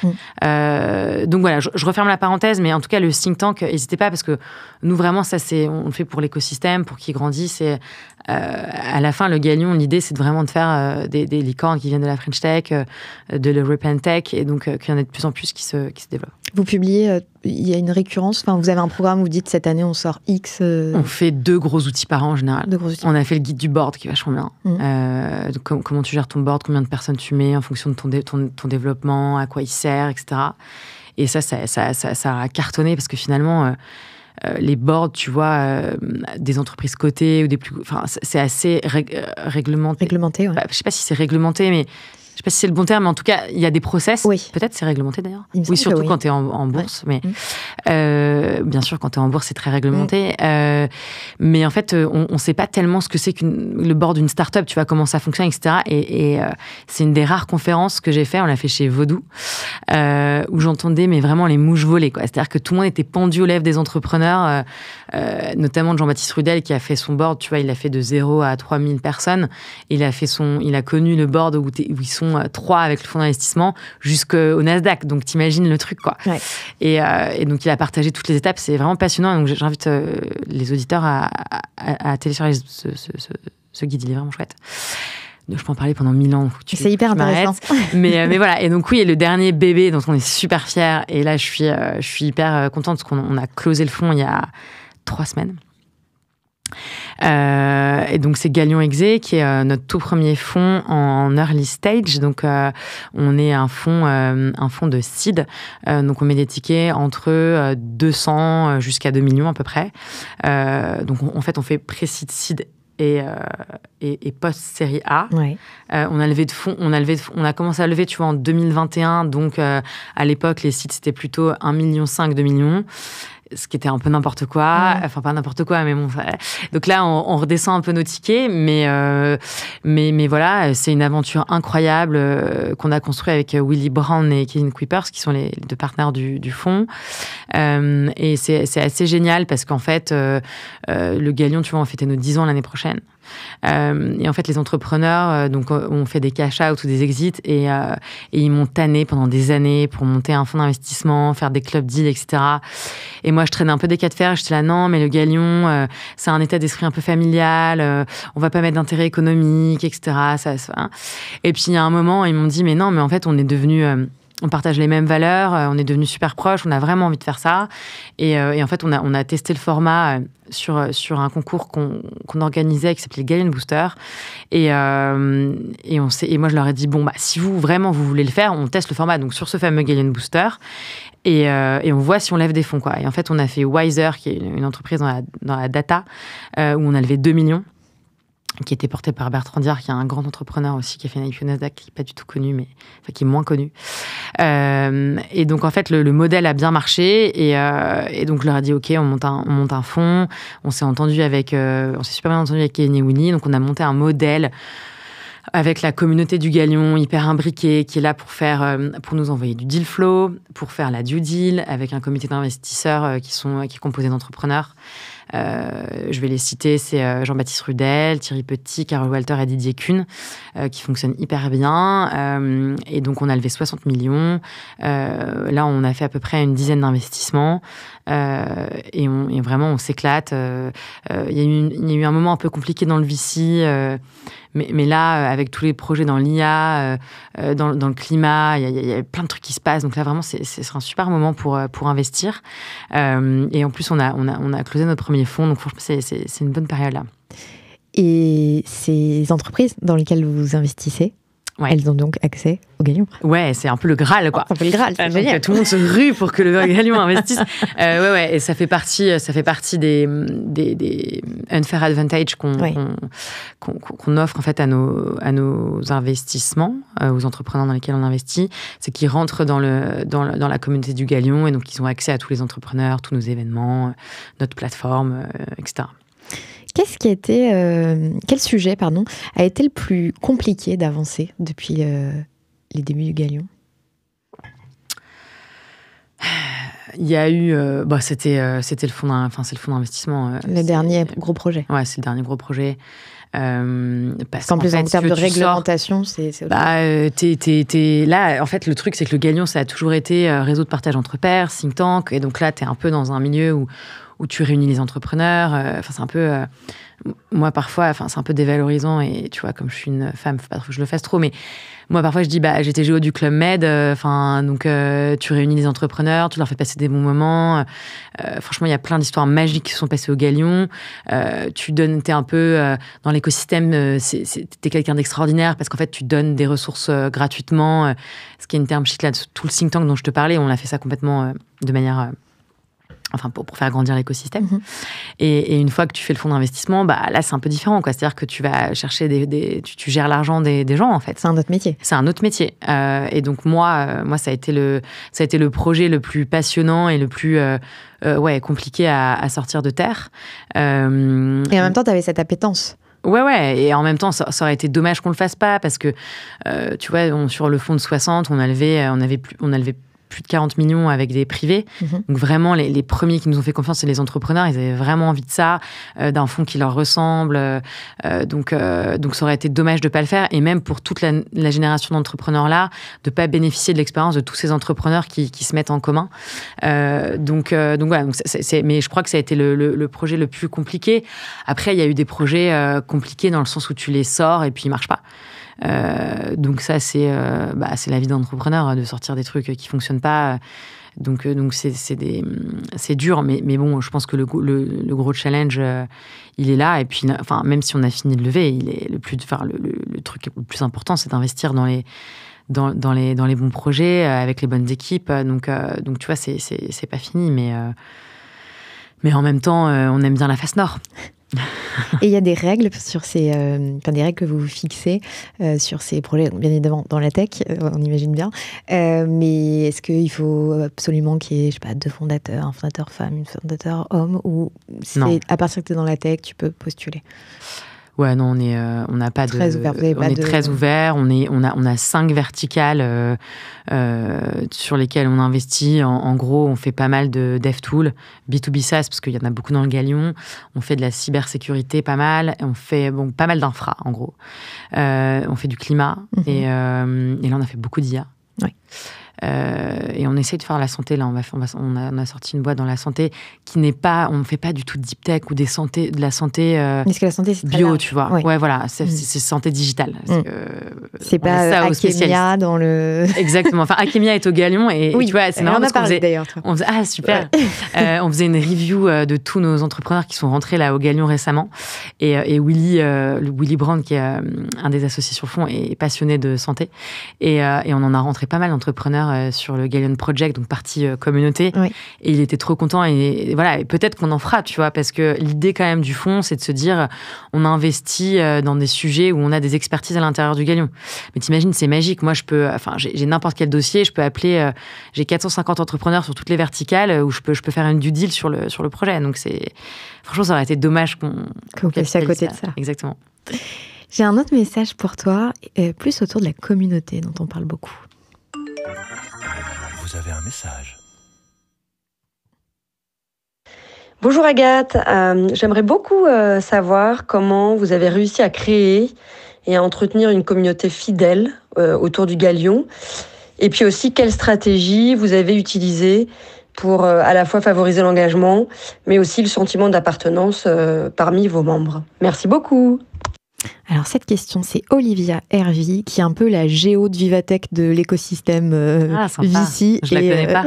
Donc voilà, je referme la parenthèse, mais en tout cas le think tank, n'hésitez pas, parce que nous vraiment on le fait pour l'écosystème, pour qu'il grandisse. Et à la fin, le Galion, l'idée c'est vraiment de faire des licornes qui viennent de la French Tech, de l'European Tech, et donc qu'il y en ait de plus en plus qui se développent. Vous publiez, il y a une récurrence, enfin, vous avez un programme où vous dites cette année on sort X. On fait 2 gros outils par an en général. On a fait le guide du board qui est vachement bien. Donc, comment tu gères ton board, combien de personnes tu mets en fonction de ton développement, à quoi il sert, etc. Et ça a cartonné, parce que finalement, les boards, tu vois, des entreprises cotées ou c'est assez réglementé. Réglementé, ouais. Je sais pas si c'est réglementé, mais je sais pas si c'est le bon terme, mais en tout cas, il y a des process. Oui. Peut-être c'est réglementé d'ailleurs. Oui, surtout quand tu es en bourse. Ouais. Mais bien sûr, quand tu es en bourse, c'est très réglementé. Mais en fait, on ne sait pas tellement ce que c'est le board d'une start-up, tu vois, comment ça fonctionne, etc. Et c'est une des rares conférences que j'ai fait. On l'a fait chez Vaudou, où j'entendais mais vraiment les mouches voler, quoi. C'est-à-dire que tout le monde était pendu aux lèvres des entrepreneurs, notamment de Jean-Baptiste Rudel, qui a fait son board. Tu vois, il a fait de 0 à 3000 personnes. Il a connu le board où ils sont 3 avec le fonds d'investissement jusqu'au Nasdaq. Donc, t'imagines le truc, quoi. Ouais. Et donc, il a partagé toutes les étapes. C'est vraiment passionnant. Donc, j'invite les auditeurs à télécharger ce guide. Il est vraiment chouette. Je peux en parler pendant 1000 ans. C'est hyper intéressant. Mais voilà. Et donc, oui, et le dernier bébé dont on est super fiers. Et là, je suis hyper contente parce qu'on a closé le fonds il y a 3 semaines. Et donc c'est Galion Exé qui est notre tout premier fonds en early stage. Donc on est un fonds de seed. Donc on met des tickets entre 200 jusqu'à 2 millions à peu près. Donc en fait on fait pré-seed, seed et post-série A. Ouais. On a levé de fonds, on a commencé à lever, tu vois, en 2021. Donc à l'époque les seeds c'était plutôt 1,5 million, 2 millions. Ce qui était un peu n'importe quoi, enfin pas n'importe quoi, mais bon. Donc là, on redescend un peu nos tickets, mais voilà, c'est une aventure incroyable qu'on a construite avec Willy Brown et Kevin Kuipers, qui sont les 2 partenaires du fonds. Et c'est assez génial parce qu'en fait, le Galion, tu vois, on fêtait nos 10 ans l'année prochaine. Et en fait, les entrepreneurs, donc, on fait des cash-out ou des exits et ils m'ont tanné pendant des années pour monter un fonds d'investissement, faire des club deals, etc. Et moi, je traînais un peu des cas de fer. J'étais là, non, mais le Galion, c'est un état d'esprit un peu familial. On va pas mettre d'intérêt économique, etc. Et puis, il y a un moment, ils m'ont dit, mais non, mais en fait, on est devenus... on partage les mêmes valeurs, on est devenus super proches, on a vraiment envie de faire ça. Et en fait, on a testé le format sur un concours qu'on organisait qui s'appelait Galion Booster. Et moi, je leur ai dit, bon, bah, si vous voulez le faire, on teste le format donc, sur ce fameux Galion Booster. Et on voit si on lève des fonds, quoi. Et en fait, on a fait Wiser, qui est une entreprise dans la data, où on a levé 2 millions. Qui était porté par Bertrand Diard, qui est un grand entrepreneur aussi, qui a fait une IPO Nasdaq, qui n'est pas du tout connu, mais enfin, qui est moins connu. Et donc, en fait, le modèle a bien marché. Et donc, je leur ai dit, OK, on monte un fonds. On s'est super bien entendu avec Kenny et Winnie. Donc, on a monté un modèle avec la communauté du Galion, hyper imbriquée, qui est là pour nous envoyer du deal flow, pour faire la due deal, avec un comité d'investisseurs qui est composé d'entrepreneurs. Je vais les citer, c'est Jean-Baptiste Rudel, Thierry Petit, Carole Walter et Didier Kuhn, qui fonctionnent hyper bien. Et donc, on a levé 60 millions. Là, on a fait à peu près une dizaine d'investissements. Et vraiment, on s'éclate. Il y a eu un moment un peu compliqué dans le VC, mais là, avec tous les projets dans l'IA, dans le climat, il y a plein de trucs qui se passent. Donc là, vraiment, c'est un super moment pour investir. Et en plus, on a closé notre premier fonds. Donc franchement, c'est une bonne période là. Et ces entreprises dans lesquelles vous investissez, elles ont donc accès au Galion. Ouais, c'est un peu le Graal, quoi. C'est un peu le Graal, c'est génial. Tout le monde se rue pour que le Galion investisse. Et ça fait partie des unfair advantage qu'on offre en fait à nos investissements, aux entrepreneurs dans lesquels on investit, c'est qu'ils rentrent dans la communauté du Galion et donc ils ont accès à tous les entrepreneurs, tous nos événements, notre plateforme, etc. Quel sujet a été le plus compliqué d'avancer depuis les débuts du Galion ? Il y a eu, c'était le fonds d'investissement. Le dernier gros projet. Ouais, c'est le dernier gros projet. Parce qu'en plus, en termes de réglementation, c'est là, en fait, le truc, c'est que le Galion, ça a toujours été réseau de partage entre pairs, think tank. Et donc là, tu es un peu dans un milieu où tu réunis les entrepreneurs. C'est un peu... moi, parfois, c'est un peu dévalorisant. Et tu vois, comme je suis une femme, faut pas trop que je le fasse trop. Mais moi, parfois, je dis, j'étais géo du Club Med. Donc, tu réunis les entrepreneurs, tu leur fais passer des bons moments. Franchement, il y a plein d'histoires magiques qui sont passées au Galion. T'es un peu dans l'écosystème. T'es quelqu'un d'extraordinaire parce qu'en fait, tu donnes des ressources gratuitement. Ce qui est une term sheet là, de tout le think tank dont je te parlais. On a fait ça complètement de manière... pour faire grandir l'écosystème. Mmh. Et une fois que tu fais le fonds d'investissement, là, c'est un peu différent, quoi. C'est-à-dire que tu vas chercher tu gères l'argent des gens, en fait. C'est un autre métier. C'est un autre métier. Et donc, moi, ça a été le projet le plus passionnant et le plus compliqué à sortir de terre. Et en même temps, tu avais cette appétence. Ouais. Et en même temps, ça aurait été dommage qu'on le fasse pas parce que, tu vois, sur le fonds de 60, on avait plus de 40 millions avec des privés. Mmh. Donc vraiment, les premiers qui nous ont fait confiance, c'est les entrepreneurs. Ils avaient vraiment envie de ça, d'un fonds qui leur ressemble. Donc ça aurait été dommage de ne pas le faire. Et même pour toute la génération d'entrepreneurs-là, de ne pas bénéficier de l'expérience de tous ces entrepreneurs qui se mettent en commun. Donc voilà. Mais je crois que ça a été le projet le plus compliqué. Après, il y a eu des projets compliqués dans le sens où tu les sors et puis ils ne marchent pas. Donc ça, c'est la vie d'entrepreneur, de sortir des trucs qui fonctionnent pas. Donc c'est dur, mais bon, je pense que le gros challenge, il est là. Et puis, même si on a fini de lever, il est le truc le plus important, c'est d'investir dans les bons projets avec les bonnes équipes. Donc tu vois, c'est pas fini, mais en même temps, on aime bien la face nord. Et il y a des règles sur des règles que vous fixez sur ces projets, bien évidemment dans la tech, on imagine bien. Mais est-ce qu'il faut absolument qu'il y ait, deux fondateurs, un fondateur femme, une fondateur homme, ou c'est à partir que tu es dans la tech, tu peux postuler? Ouais, non, on n'a pas très de... ouvert. On est très ouvert. On a 5 verticales sur lesquelles on investit. En gros, on fait pas mal de DevTools, B2B SaaS, parce qu'il y en a beaucoup dans le Galion. On fait de la cybersécurité pas mal. On fait pas mal d'infra, en gros. On fait du climat. Et là, on a fait beaucoup d'IA. Oui. Et on essaie de faire la santé. Là, on a sorti une boîte dans la santé qui n'est pas... On ne fait pas du tout de deep tech ou de la santé Parce que la santé, c'est très bio, large. tu vois. Ouais. Ouais, voilà. C'est santé digitale. C'est pas Akemia dans le... Exactement. Enfin, Akemia est au Galion. Et tu vois, c'est marrant parce qu'on faisait... d'ailleurs. Ah, super. Ouais. On faisait une review de tous nos entrepreneurs qui sont rentrés là au Galion récemment. Et Willy Brand, qui est un des associés sur le fond, est passionné de santé. Et on en a rentré pas mal d'entrepreneurs sur le Galion Project, donc partie communauté. Oui. Et il était trop content. Et voilà, et peut-être qu'on en fera, tu vois, parce que l'idée quand même du fond, c'est de se dire, on investit dans des sujets où on a des expertises à l'intérieur du Galion. Mais t'imagines, c'est magique. Moi, j'ai n'importe quel dossier, je peux appeler, j'ai 450 entrepreneurs sur toutes les verticales où je peux faire une due deal sur le projet. Donc franchement, ça aurait été dommage qu'on passe à côté de ça. Exactement. J'ai un autre message pour toi, plus autour de la communauté dont on parle beaucoup. Vous avez un message. Bonjour Agathe, j'aimerais beaucoup savoir comment vous avez réussi à créer et à entretenir une communauté fidèle autour du Galion, et puis aussi quelle stratégie vous avez utilisée pour à la fois favoriser l'engagement, mais aussi le sentiment d'appartenance parmi vos membres. Merci beaucoup. Alors cette question, c'est Olivia Hervy, qui est un peu la géo de Vivatech de l'écosystème VC. Je la connais pas.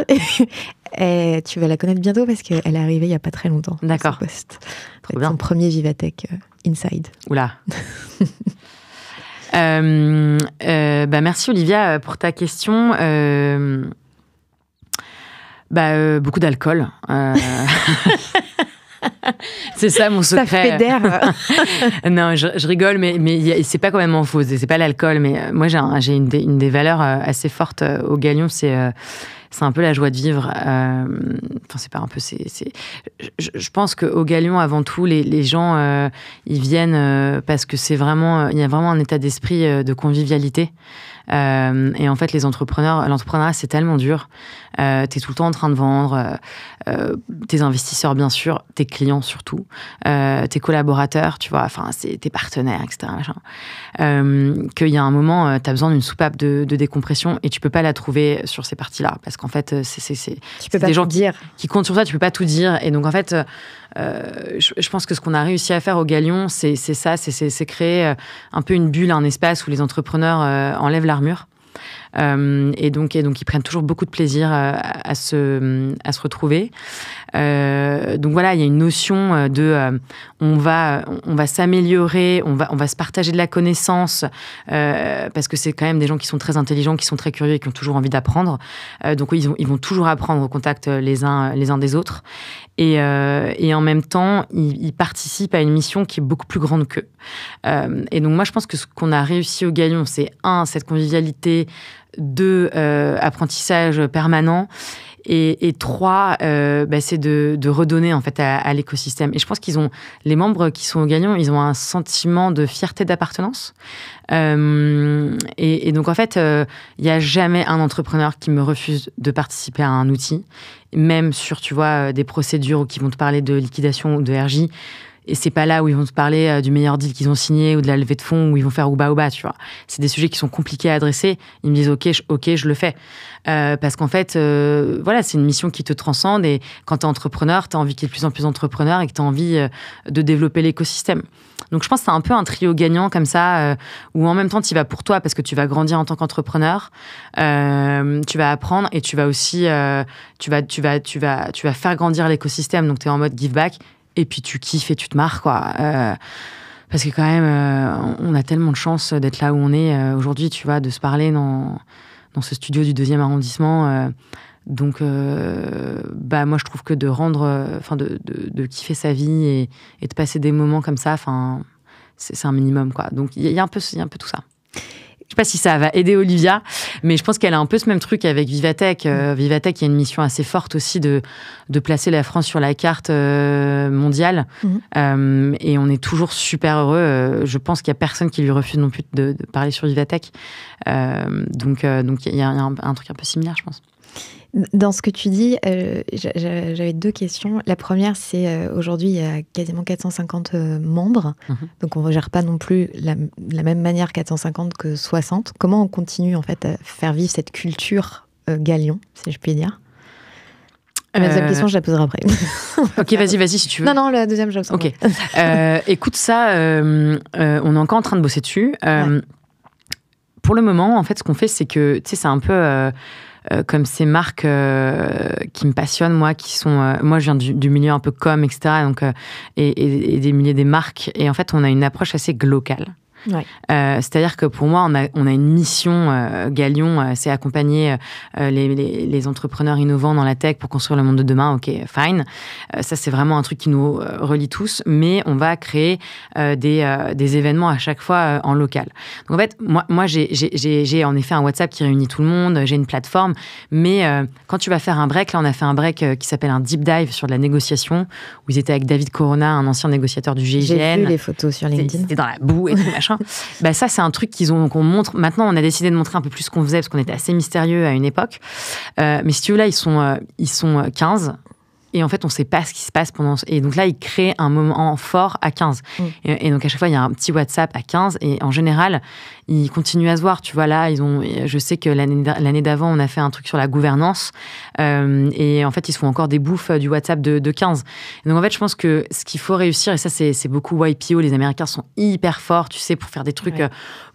Et tu vas la connaître bientôt parce qu'elle est arrivée il n'y a pas très longtemps. D'accord. Trop bien. Son premier Vivatech Inside. Oula. Merci Olivia pour ta question. Beaucoup d'alcool. C'est ça mon secret. Ça fédère. Non, je rigole, mais c'est pas complètement faux. C'est pas l'alcool, mais moi j'ai une des valeurs assez fortes au Galion, c'est un peu la joie de vivre. Enfin, c'est pas un peu. Je pense qu'au Galion, avant tout, les gens ils viennent parce que il y a vraiment un état d'esprit de convivialité. Et en fait, l'entrepreneuriat, c'est tellement dur. T'es tout le temps en train de vendre, tes investisseurs, bien sûr, tes clients surtout, tes collaborateurs, tu vois, enfin, tes partenaires, etc. Qu'il y a un moment, t'as besoin d'une soupape de décompression et tu peux pas la trouver sur ces parties-là. Parce qu'en fait, tu peux pas des gens dire. Qui comptent sur toi, tu peux pas tout dire. Et donc, en fait, je pense que ce qu'on a réussi à faire au Galion, c'est ça, c'est créer un peu une bulle, un espace où les entrepreneurs enlèvent l'armure. Et donc ils prennent toujours beaucoup de plaisir à se retrouver. Donc voilà, il y a une notion de on va s'améliorer, on va se partager de la connaissance parce que c'est quand même des gens qui sont très intelligents, qui sont très curieux et qui ont toujours envie d'apprendre. Donc ils vont toujours apprendre au contact les uns des autres. Et en même temps, ils participent à une mission qui est beaucoup plus grande qu'eux. Et donc moi, je pense que ce qu'on a réussi au Galion, c'est 1, cette convivialité, 2, apprentissage permanent, et 3, c'est de redonner en fait à l'écosystème. Et je pense les membres qui sont au Galion, ils ont un sentiment de fierté d'appartenance. Et donc en fait, il n'y a jamais un entrepreneur qui me refuse de participer à un outil, même sur, tu vois, des procédures qui vont te parler de liquidation ou de RJ. Et c'est pas là où ils vont te parler du meilleur deal qu'ils ont signé ou de la levée de fonds où ils vont faire ouba, tu vois. C'est des sujets qui sont compliqués à adresser. Ils me disent ok, je le fais. Parce qu'en fait, voilà, c'est une mission qui te transcende, et quand t'es entrepreneur, t'as envie qu'il y ait de plus en plus d'entrepreneurs et que t'as envie de développer l'écosystème. Donc je pense que c'est un peu un trio gagnant comme ça, où en même temps tu vas pour toi parce que tu vas grandir en tant qu'entrepreneur, tu vas apprendre et tu vas aussi, tu vas faire grandir l'écosystème. Donc t'es en mode give back. Et puis tu kiffes et tu te marres, quoi. Parce que quand même, on a tellement de chance d'être là où on est aujourd'hui, tu vois, de se parler dans ce studio du 2e arrondissement. Donc, moi, je trouve que de rendre, de kiffer sa vie et de passer des moments comme ça, c'est un minimum, quoi. Donc, il y a un peu tout ça. sais pas si ça va aider Olivia, mais je pense qu'elle a un peu ce même truc avec Vivatech. Vivatech, il y a une mission assez forte aussi de placer la France sur la carte mondiale. Et on est toujours super heureux. Je pense qu'il y a personne qui lui refuse non plus de parler sur Vivatech. Donc il y a un truc un peu similaire, je pense. Dans ce que tu dis, j'avais 2 questions. La première, c'est aujourd'hui, il y a quasiment 450 membres. Donc, on ne gère pas non plus la même manière 450 que 60. Comment on continue, en fait, à faire vivre cette culture Galion, si je puis dire? La deuxième question, je la poserai après. Ok, vas-y, si tu veux. Non, la deuxième, je Ok. Écoute, ça, on est encore en train de bosser dessus. Pour le moment, en fait, ce qu'on fait, c'est que, tu sais, c'est un peu... comme ces marques qui me passionnent, moi, qui sont... moi, je viens du milieu un peu com, etc. Donc, et des milieux des marques. Et en fait, on a une approche assez globale. C'est-à-dire que pour moi, on a une mission Galion, c'est accompagner les entrepreneurs innovants dans la tech pour construire le monde de demain. Ok, fine. Ça, c'est vraiment un truc qui nous relie tous, mais on va créer des événements à chaque fois en local. Donc en fait, moi j'ai en effet un WhatsApp qui réunit tout le monde, j'ai une plateforme, mais quand tu vas faire un break, là on a fait un break qui s'appelle un deep dive sur de la négociation, où ils étaient avec David Corona, un ancien négociateur du GIGN. J'ai vu les photos sur LinkedIn. C'était dans la boue et tout, machin. Bah ça, c'est un truc qu'on montre. Maintenant, on a décidé de montrer un peu plus ce qu'on faisait parce qu'on était assez mystérieux à une époque. Mais si tu veux, là, ils sont 15. Et en fait, on ne sait pas ce qui se passe pendant... Et donc là, ils créent un moment fort à 15. Et donc, à chaque fois, il y a un petit WhatsApp à 15. Et en général, ils continuent à se voir. Tu vois, là, je sais que l'année d'avant, on a fait un truc sur la gouvernance. Et en fait, ils se font encore des bouffes du WhatsApp de 15. Et donc, en fait, je pense que ce qu'il faut réussir, et ça, c'est beaucoup YPO. Les Américains sont hyper forts, tu sais, pour faire des trucs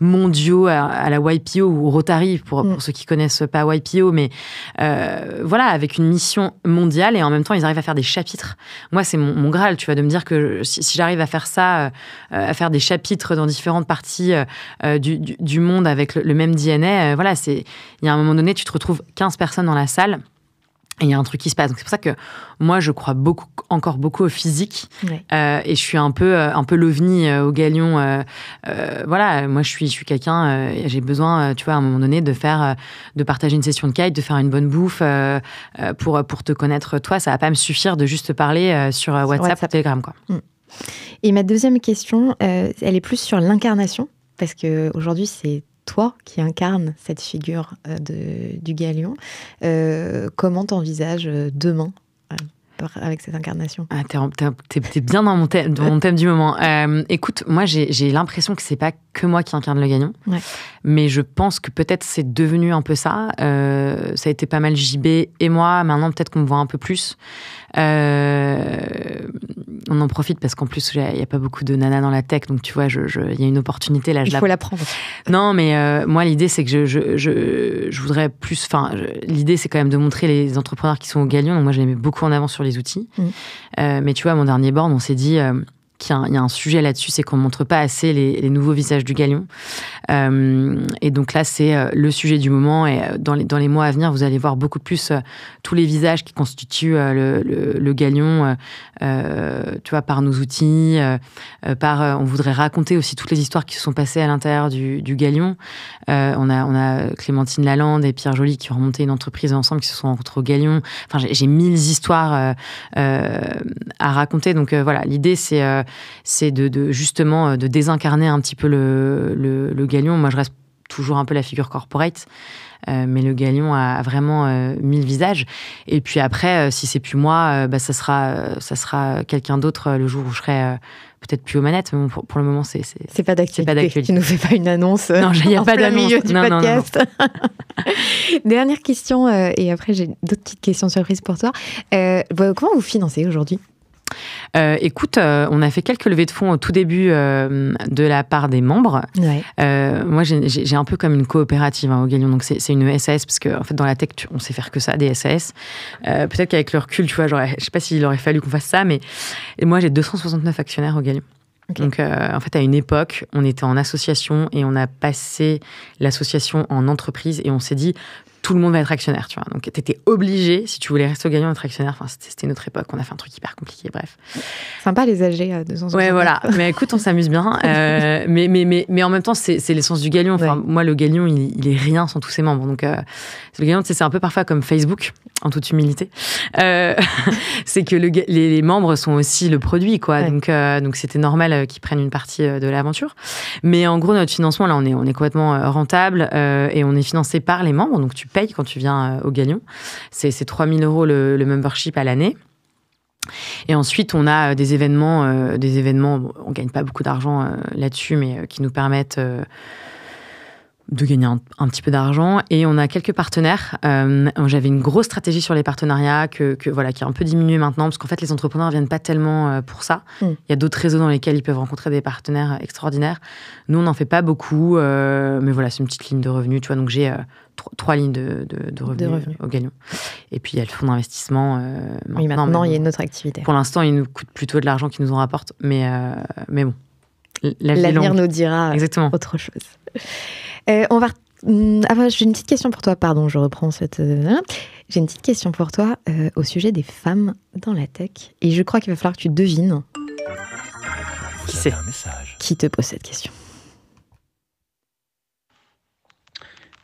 mondiaux à la YPO ou Rotary, pour ceux qui connaissent pas YPO. Mais voilà, avec une mission mondiale. Et en même temps, ils arrivent à faire des chapitres. Moi, c'est mon Graal, tu vois, de me dire que si j'arrive à faire ça, à faire des chapitres dans différentes parties du monde avec le même DNA, voilà, il y a un moment donné, tu te retrouves 15 personnes dans la salle et il y a un truc qui se passe. Donc, c'est pour ça que moi, je crois encore beaucoup au physique. Et je suis un peu l'ovni au Galion. Voilà, moi, je suis quelqu'un, j'ai besoin, tu vois, à un moment donné, de partager une session de kite, de faire une bonne bouffe pour te connaître, toi. Ça va pas me suffire de juste parler sur WhatsApp ou Telegram, quoi. Et ma deuxième question, elle est plus sur l'incarnation, parce qu'aujourd'hui, c'est toi qui incarne cette figure du Galion. Comment t'envisages demain avec cette incarnation? T'es bien dans mon thème du moment. Écoute, moi, j'ai l'impression que c'est pas que moi qui incarne le Galion, mais je pense que peut-être c'est devenu un peu ça. Ça a été pas mal JB et moi. Maintenant, peut-être qu'on me voit un peu plus. On en profite parce qu'en plus, il n'y a pas beaucoup de nanas dans la tech, donc tu vois, il y a une opportunité là. Il faut la prendre. Non, mais moi, l'idée, c'est que je voudrais plus. Enfin, l'idée, c'est quand même de montrer les entrepreneurs qui sont au Galion. Donc moi, je les mets beaucoup en avant sur les outils. Mais tu vois, à mon dernier board, on s'est dit qu'il y a un sujet là-dessus, c'est qu'on ne montre pas assez les nouveaux visages du Galion. Et donc là, c'est le sujet du moment. Et dans les mois à venir, vous allez voir beaucoup plus tous les visages qui constituent le Galion, tu vois, par nos outils, on voudrait raconter aussi toutes les histoires qui se sont passées à l'intérieur du Galion. On a Clémentine Lalande et Pierre Joly qui ont remonté une entreprise ensemble, qui se sont rencontrés au Galion. Enfin, j'ai 1000 histoires à raconter. Donc voilà, l'idée, c'est de justement de désincarner un petit peu le Galion. Moi, je reste toujours un peu la figure corporate, mais le Galion a vraiment 1000 visages. Et puis après, si c'est plus moi, ça sera quelqu'un d'autre le jour où je serai peut-être plus aux manettes. Mais bon, pour le moment, c'est pas d'actualité. Tu nous fais pas une annonce. Non, il n'y a pas d'annonce. Milieu du podcast. Non. Dernière question, et après j'ai d'autres petites questions surprises pour toi. Comment vous financez aujourd'hui ? Écoute, on a fait quelques levées de fonds au tout début de la part des membres. Moi, j'ai un peu comme une coopérative au Galion, donc c'est une SAS, parce qu'en fait, dans la tech, on sait faire que ça, des SAS. Peut-être qu'avec le recul, tu vois, je sais pas s'il aurait fallu qu'on fasse ça, mais moi, j'ai 269 actionnaires au Galion. Okay. Donc, en fait, à une époque, on était en association et on a passé l'association en entreprise et on s'est dit, tout le monde va être actionnaire, tu vois. Donc, t'étais obligé, si tu voulais rester au Galion, d'être actionnaire. Enfin, c'était une autre époque. On a fait un truc hyper compliqué, bref. Sympa, les âgés à 200 ans. Ouais, voilà. Mais écoute, on s'amuse bien. Mais en même temps, c'est l'essence du Galion. Enfin, moi, le Galion, il est rien sans tous ses membres. Donc, le Galion, c'est un peu parfois comme Facebook, en toute humilité. C'est que les membres sont aussi le produit, quoi. Ouais. Donc, c'était normal qu'ils prennent une partie de l'aventure. Mais en gros, notre financement, là, on est complètement rentable et on est financé par les membres. Donc, tu payes quand tu viens au Galion. C'est 3 000 € le membership à l'année. Et ensuite, on a des événements, on ne gagne pas beaucoup d'argent là-dessus, mais qui nous permettent de gagner un petit peu d'argent. Et on a quelques partenaires. J'avais une grosse stratégie sur les partenariats qui a un peu diminué maintenant, parce qu'en fait, les entrepreneurs ne viennent pas tellement pour ça. Il y a d'autres réseaux dans lesquels ils peuvent rencontrer des partenaires extraordinaires. Nous, on n'en fait pas beaucoup, mais voilà, c'est une petite ligne de revenus. Tu vois, donc j'ai 3 lignes de revenus au Galion. Et puis, il y a le fonds d'investissement. Maintenant, il y a une autre activité. Pour l'instant, il nous coûte plutôt de l'argent qu'il nous en rapporte. Mais bon, l'avenir nous dira Exactement. Autre chose. J'ai une petite question pour toi. Pardon, je reprends cette... J'ai une petite question pour toi au sujet des femmes dans la tech. Et je crois qu'il va falloir que tu devines qui c'est qui te pose cette question.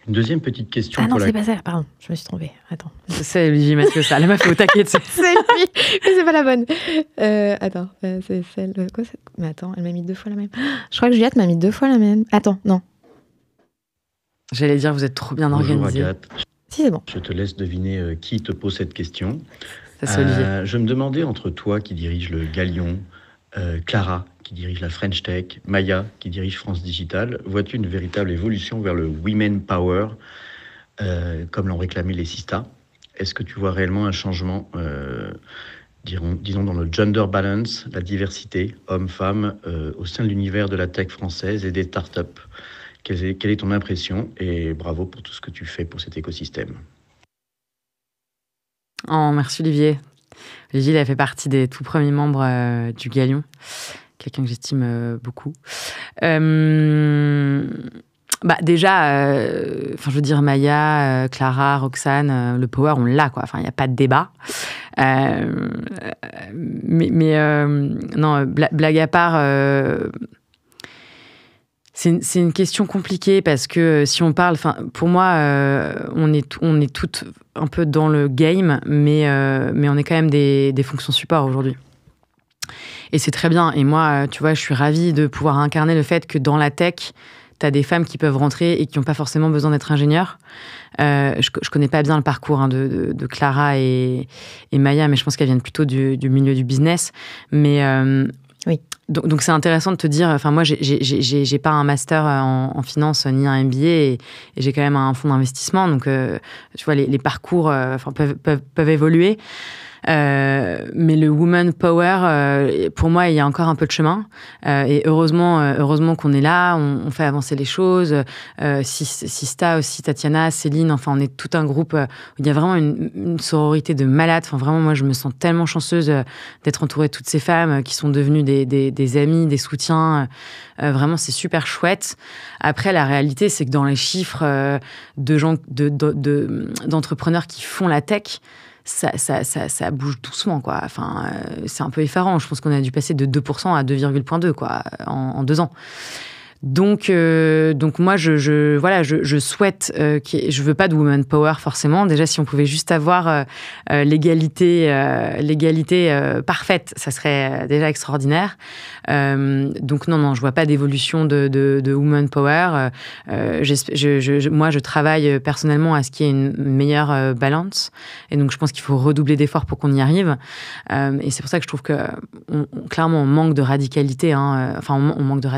Une deuxième petite question. Ah non, c'est pas ça, pardon, je me suis trompée. Attends. C'est Olivier Mathieu, ça. Elle m'a fait au taquet, tu sais. C'est lui, mais c'est pas la bonne. Attends, c'est celle... Quoi, mais attends, elle m'a mis 2 fois la même. Je crois que Juliette m'a mis 2 fois la même. Attends, non. J'allais dire, vous êtes trop bien organisé. Bonjour Agathe. Si, c'est bon. Je te laisse deviner qui te pose cette question. Ça, c'est Olivier. Je me demandais, entre toi qui dirige le Galion, Clara qui dirige la French Tech, Maya qui dirige France Digital, vois-tu une véritable évolution vers le Women Power, comme l'ont réclamé les Sista? Est-ce que tu vois réellement un changement, disons dans le gender balance, la diversité homme-femme au sein de l'univers de la tech française et des startups? Quelle est ton impression? Et bravo pour tout ce que tu fais pour cet écosystème. Oh, merci Olivier. Olivier, il a fait partie des tout premiers membres du Galion. Quelqu'un que j'estime beaucoup. Déjà, je veux dire, Maya, Clara, Roxane, le power, on l'a, quoi. Enfin, il n'y a pas de débat. Non, blague à part... C'est une question compliquée parce que si on parle, pour moi, on est toutes un peu dans le game, mais on est quand même des fonctions support aujourd'hui. Et c'est très bien. Et moi, tu vois, je suis ravie de pouvoir incarner le fait que dans la tech, tu as des femmes qui peuvent rentrer et qui n'ont pas forcément besoin d'être ingénieures. Je connais pas bien le parcours de Clara et Maya, mais je pense qu'elles viennent plutôt du milieu du business. Mais oui. Donc c'est intéressant de te dire, moi j'ai pas un master en finance ni un MBA et j'ai quand même un fonds d'investissement, donc tu vois les parcours peuvent évoluer. Mais le woman power, pour moi, il y a encore un peu de chemin. Et heureusement qu'on est là, on fait avancer les choses. Sista aussi, Tatiana, Céline, on est tout un groupe où il y a vraiment une sororité de malades. Vraiment, moi, je me sens tellement chanceuse d'être entourée de toutes ces femmes qui sont devenues des amis, des soutiens. Vraiment, c'est super chouette. Après, la réalité, c'est que dans les chiffres d'entrepreneurs qui font la tech, ça bouge doucement, quoi. C'est un peu effarant. Je pense qu'on a dû passer de 2% à 2,2%, quoi, en 2 ans. Donc moi, je souhaite je veux pas de woman power forcément. Déjà, si on pouvait juste avoir l'égalité parfaite, ça serait déjà extraordinaire. Donc non, je vois pas d'évolution de woman power. Moi, je travaille personnellement à ce qu'il y ait une meilleure balance. Et donc, je pense qu'il faut redoubler d'efforts pour qu'on y arrive. Et c'est pour ça que je trouve que clairement, on manque de radicalité. On manque de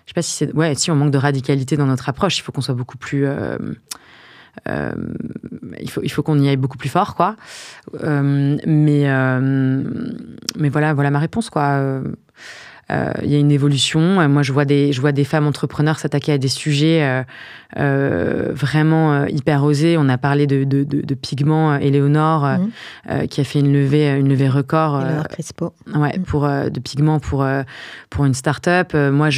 je sais pas si c'est... Ouais, si on manque de radicalité dans notre approche, il faut qu'on soit beaucoup plus... il faut qu'on y aille beaucoup plus fort, quoi. Mais voilà ma réponse, quoi. il y a une évolution. Moi, je vois des femmes entrepreneurs s'attaquer à des sujets vraiment hyper osés. On a parlé de Pigment, Éléonore, qui a fait une levée record. Éléonore Crespo. Ouais, de Pigment pour une start-up. Moi,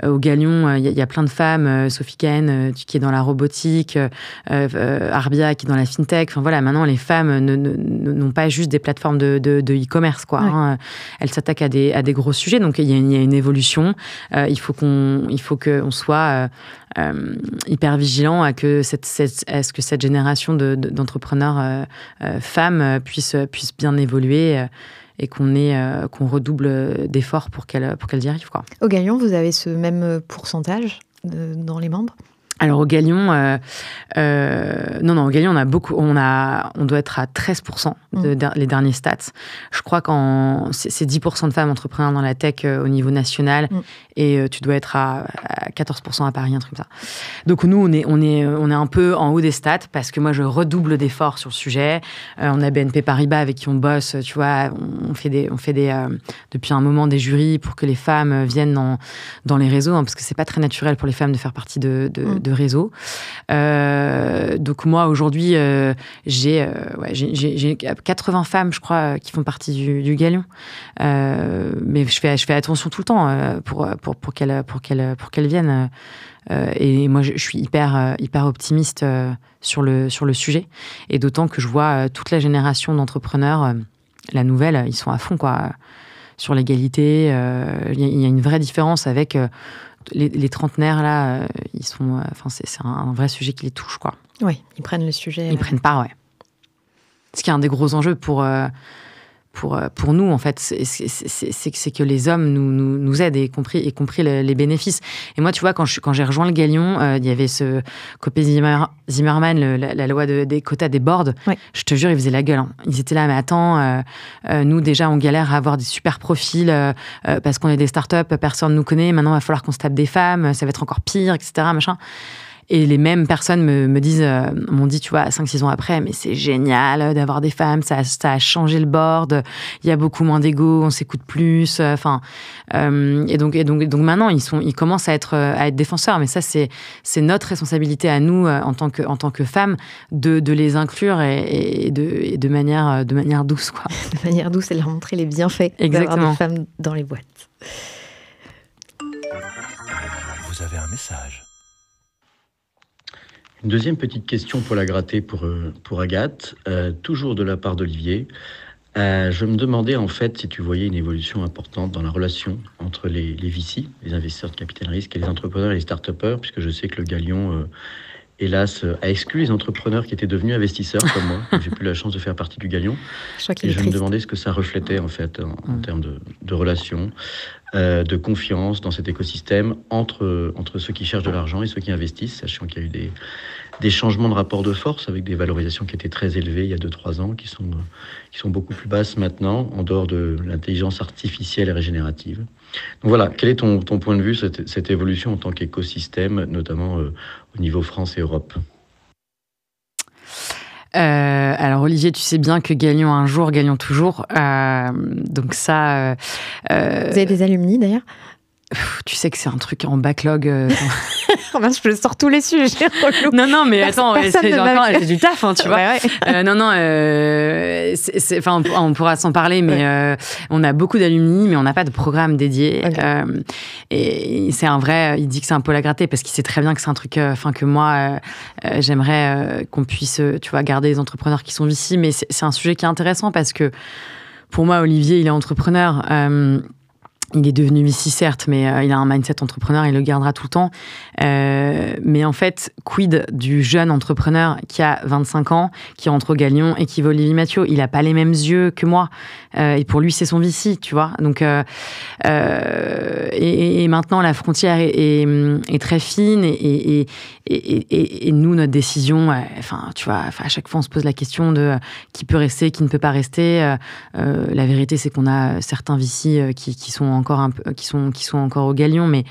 au Galion, il y a plein de femmes. Sophie Cahen, qui est dans la robotique, Arbia, qui est dans la fintech. Enfin voilà, maintenant, les femmes n'ont pas juste des plateformes de e-commerce, quoi. Ouais. Elles s'attaquent à des gros sujets. Donc, il y a une évolution. Il faut qu'on soit hyper vigilant à ce que cette génération d'entrepreneurs femmes puisse bien évoluer et qu'on redouble d'efforts pour qu'elles y arrivent, quoi. Au Galion, vous avez ce même pourcentage dans les membres ? Alors au Galion, non, au Galion, on a beaucoup, on doit être à 13% les derniers stats. Je crois c'est 10% de femmes entrepreneurs dans la tech au niveau national, et tu dois être à 14% à Paris, un truc comme ça. Donc nous, on est un peu en haut des stats parce que moi, je redouble d'efforts sur le sujet. On a BNP Paribas avec qui on bosse, tu vois, on fait depuis un moment des jurys pour que les femmes viennent dans les réseaux, parce que c'est pas très naturel pour les femmes de faire partie de réseau. Donc moi, aujourd'hui, j'ai 80 femmes, je crois, qui font partie du Galion. Mais je fais attention tout le temps pour qu'elles viennent. Et moi, je suis hyper optimiste sur le sujet. Et d'autant que je vois toute la génération d'entrepreneurs, la nouvelle, ils sont à fond, quoi, sur l'égalité. Il y a une vraie différence avec... Les trentenaires, là, ils sont... c'est un vrai sujet qui les touche, quoi. Oui, ils prennent le sujet. Ils prennent part, ouais. Ce qui est un des gros enjeux pour nous, en fait, c'est que les hommes nous aident, y compris les bénéfices. Et moi, tu vois, quand j'ai rejoint le Galion, il y avait ce Copé-Zimmermann, la loi des quotas des boards. Ouais. Je te jure, ils faisaient la gueule. Hein. Ils étaient là, mais attends, nous, déjà, on galère à avoir des super profils parce qu'on est des startups, personne ne nous connaît. Maintenant, il va falloir qu'on se tape des femmes, ça va être encore pire, etc., machin. Et les mêmes personnes m'ont dit, tu vois, 5-6 ans après, mais c'est génial d'avoir des femmes, ça a changé le board, il y a beaucoup moins d'ego, on s'écoute plus, et donc maintenant, ils commencent à être défenseurs, mais ça, c'est notre responsabilité à nous, en tant que femmes, de les inclure et de manière douce, quoi. De manière douce et leur montrer les bienfaits d'avoir des femmes dans les boîtes. Vous avez un message. Une deuxième petite question pour la gratter pour Agathe, toujours de la part d'Olivier. Je me demandais en fait si tu voyais une évolution importante dans la relation entre les VC, les investisseurs de capital risque, et les entrepreneurs et les start-upers, puisque je sais que le Galion, hélas, a exclu les entrepreneurs qui étaient devenus investisseurs comme moi. J'ai plus la chance de faire partie du Galion. Je me demandais ce que ça reflétait en fait en termes de relations, de confiance dans cet écosystème entre ceux qui cherchent de l'argent et ceux qui investissent, sachant qu'il y a eu des changements de rapport de force avec des valorisations qui étaient très élevées il y a 2-3 ans, qui sont beaucoup plus basses maintenant, en dehors de l'intelligence artificielle et régénérative. Donc voilà, quel est ton point de vue, cette évolution en tant qu'écosystème, notamment au niveau France et Europe ? Alors Olivier, tu sais bien que Galion un jour, Galion toujours. Donc ça... Vous avez des alumni d'ailleurs ? Tu sais que c'est un truc en backlog. Je sors tous les sujets. Non, mais attends, j'ai du taf, hein, tu vois. Ouais. Non, on pourra s'en parler, mais on a beaucoup d'alumni, mais on n'a pas de programme dédié. Okay. Et c'est un vrai. Il dit que c'est un peu à gratter parce qu'il sait très bien que c'est un truc. Que moi, j'aimerais qu'on puisse, tu vois, garder les entrepreneurs qui sont ici, mais c'est un sujet qui est intéressant parce que pour moi, Olivier, il est entrepreneur. Il est devenu VC, certes, mais il a un mindset entrepreneur, il le gardera tout le temps. Mais en fait, quid du jeune entrepreneur qui a 25 ans, qui rentre au Galion et qui va Olivier Mathieu ? Il n'a pas les mêmes yeux que moi. Et pour lui, c'est son VC, tu vois. Donc, et maintenant, la frontière est très fine et nous, notre décision, tu vois, à chaque fois, on se pose la question de qui peut rester, qui ne peut pas rester. La vérité, c'est qu'on a certains VC qui sont encore au Galion, mais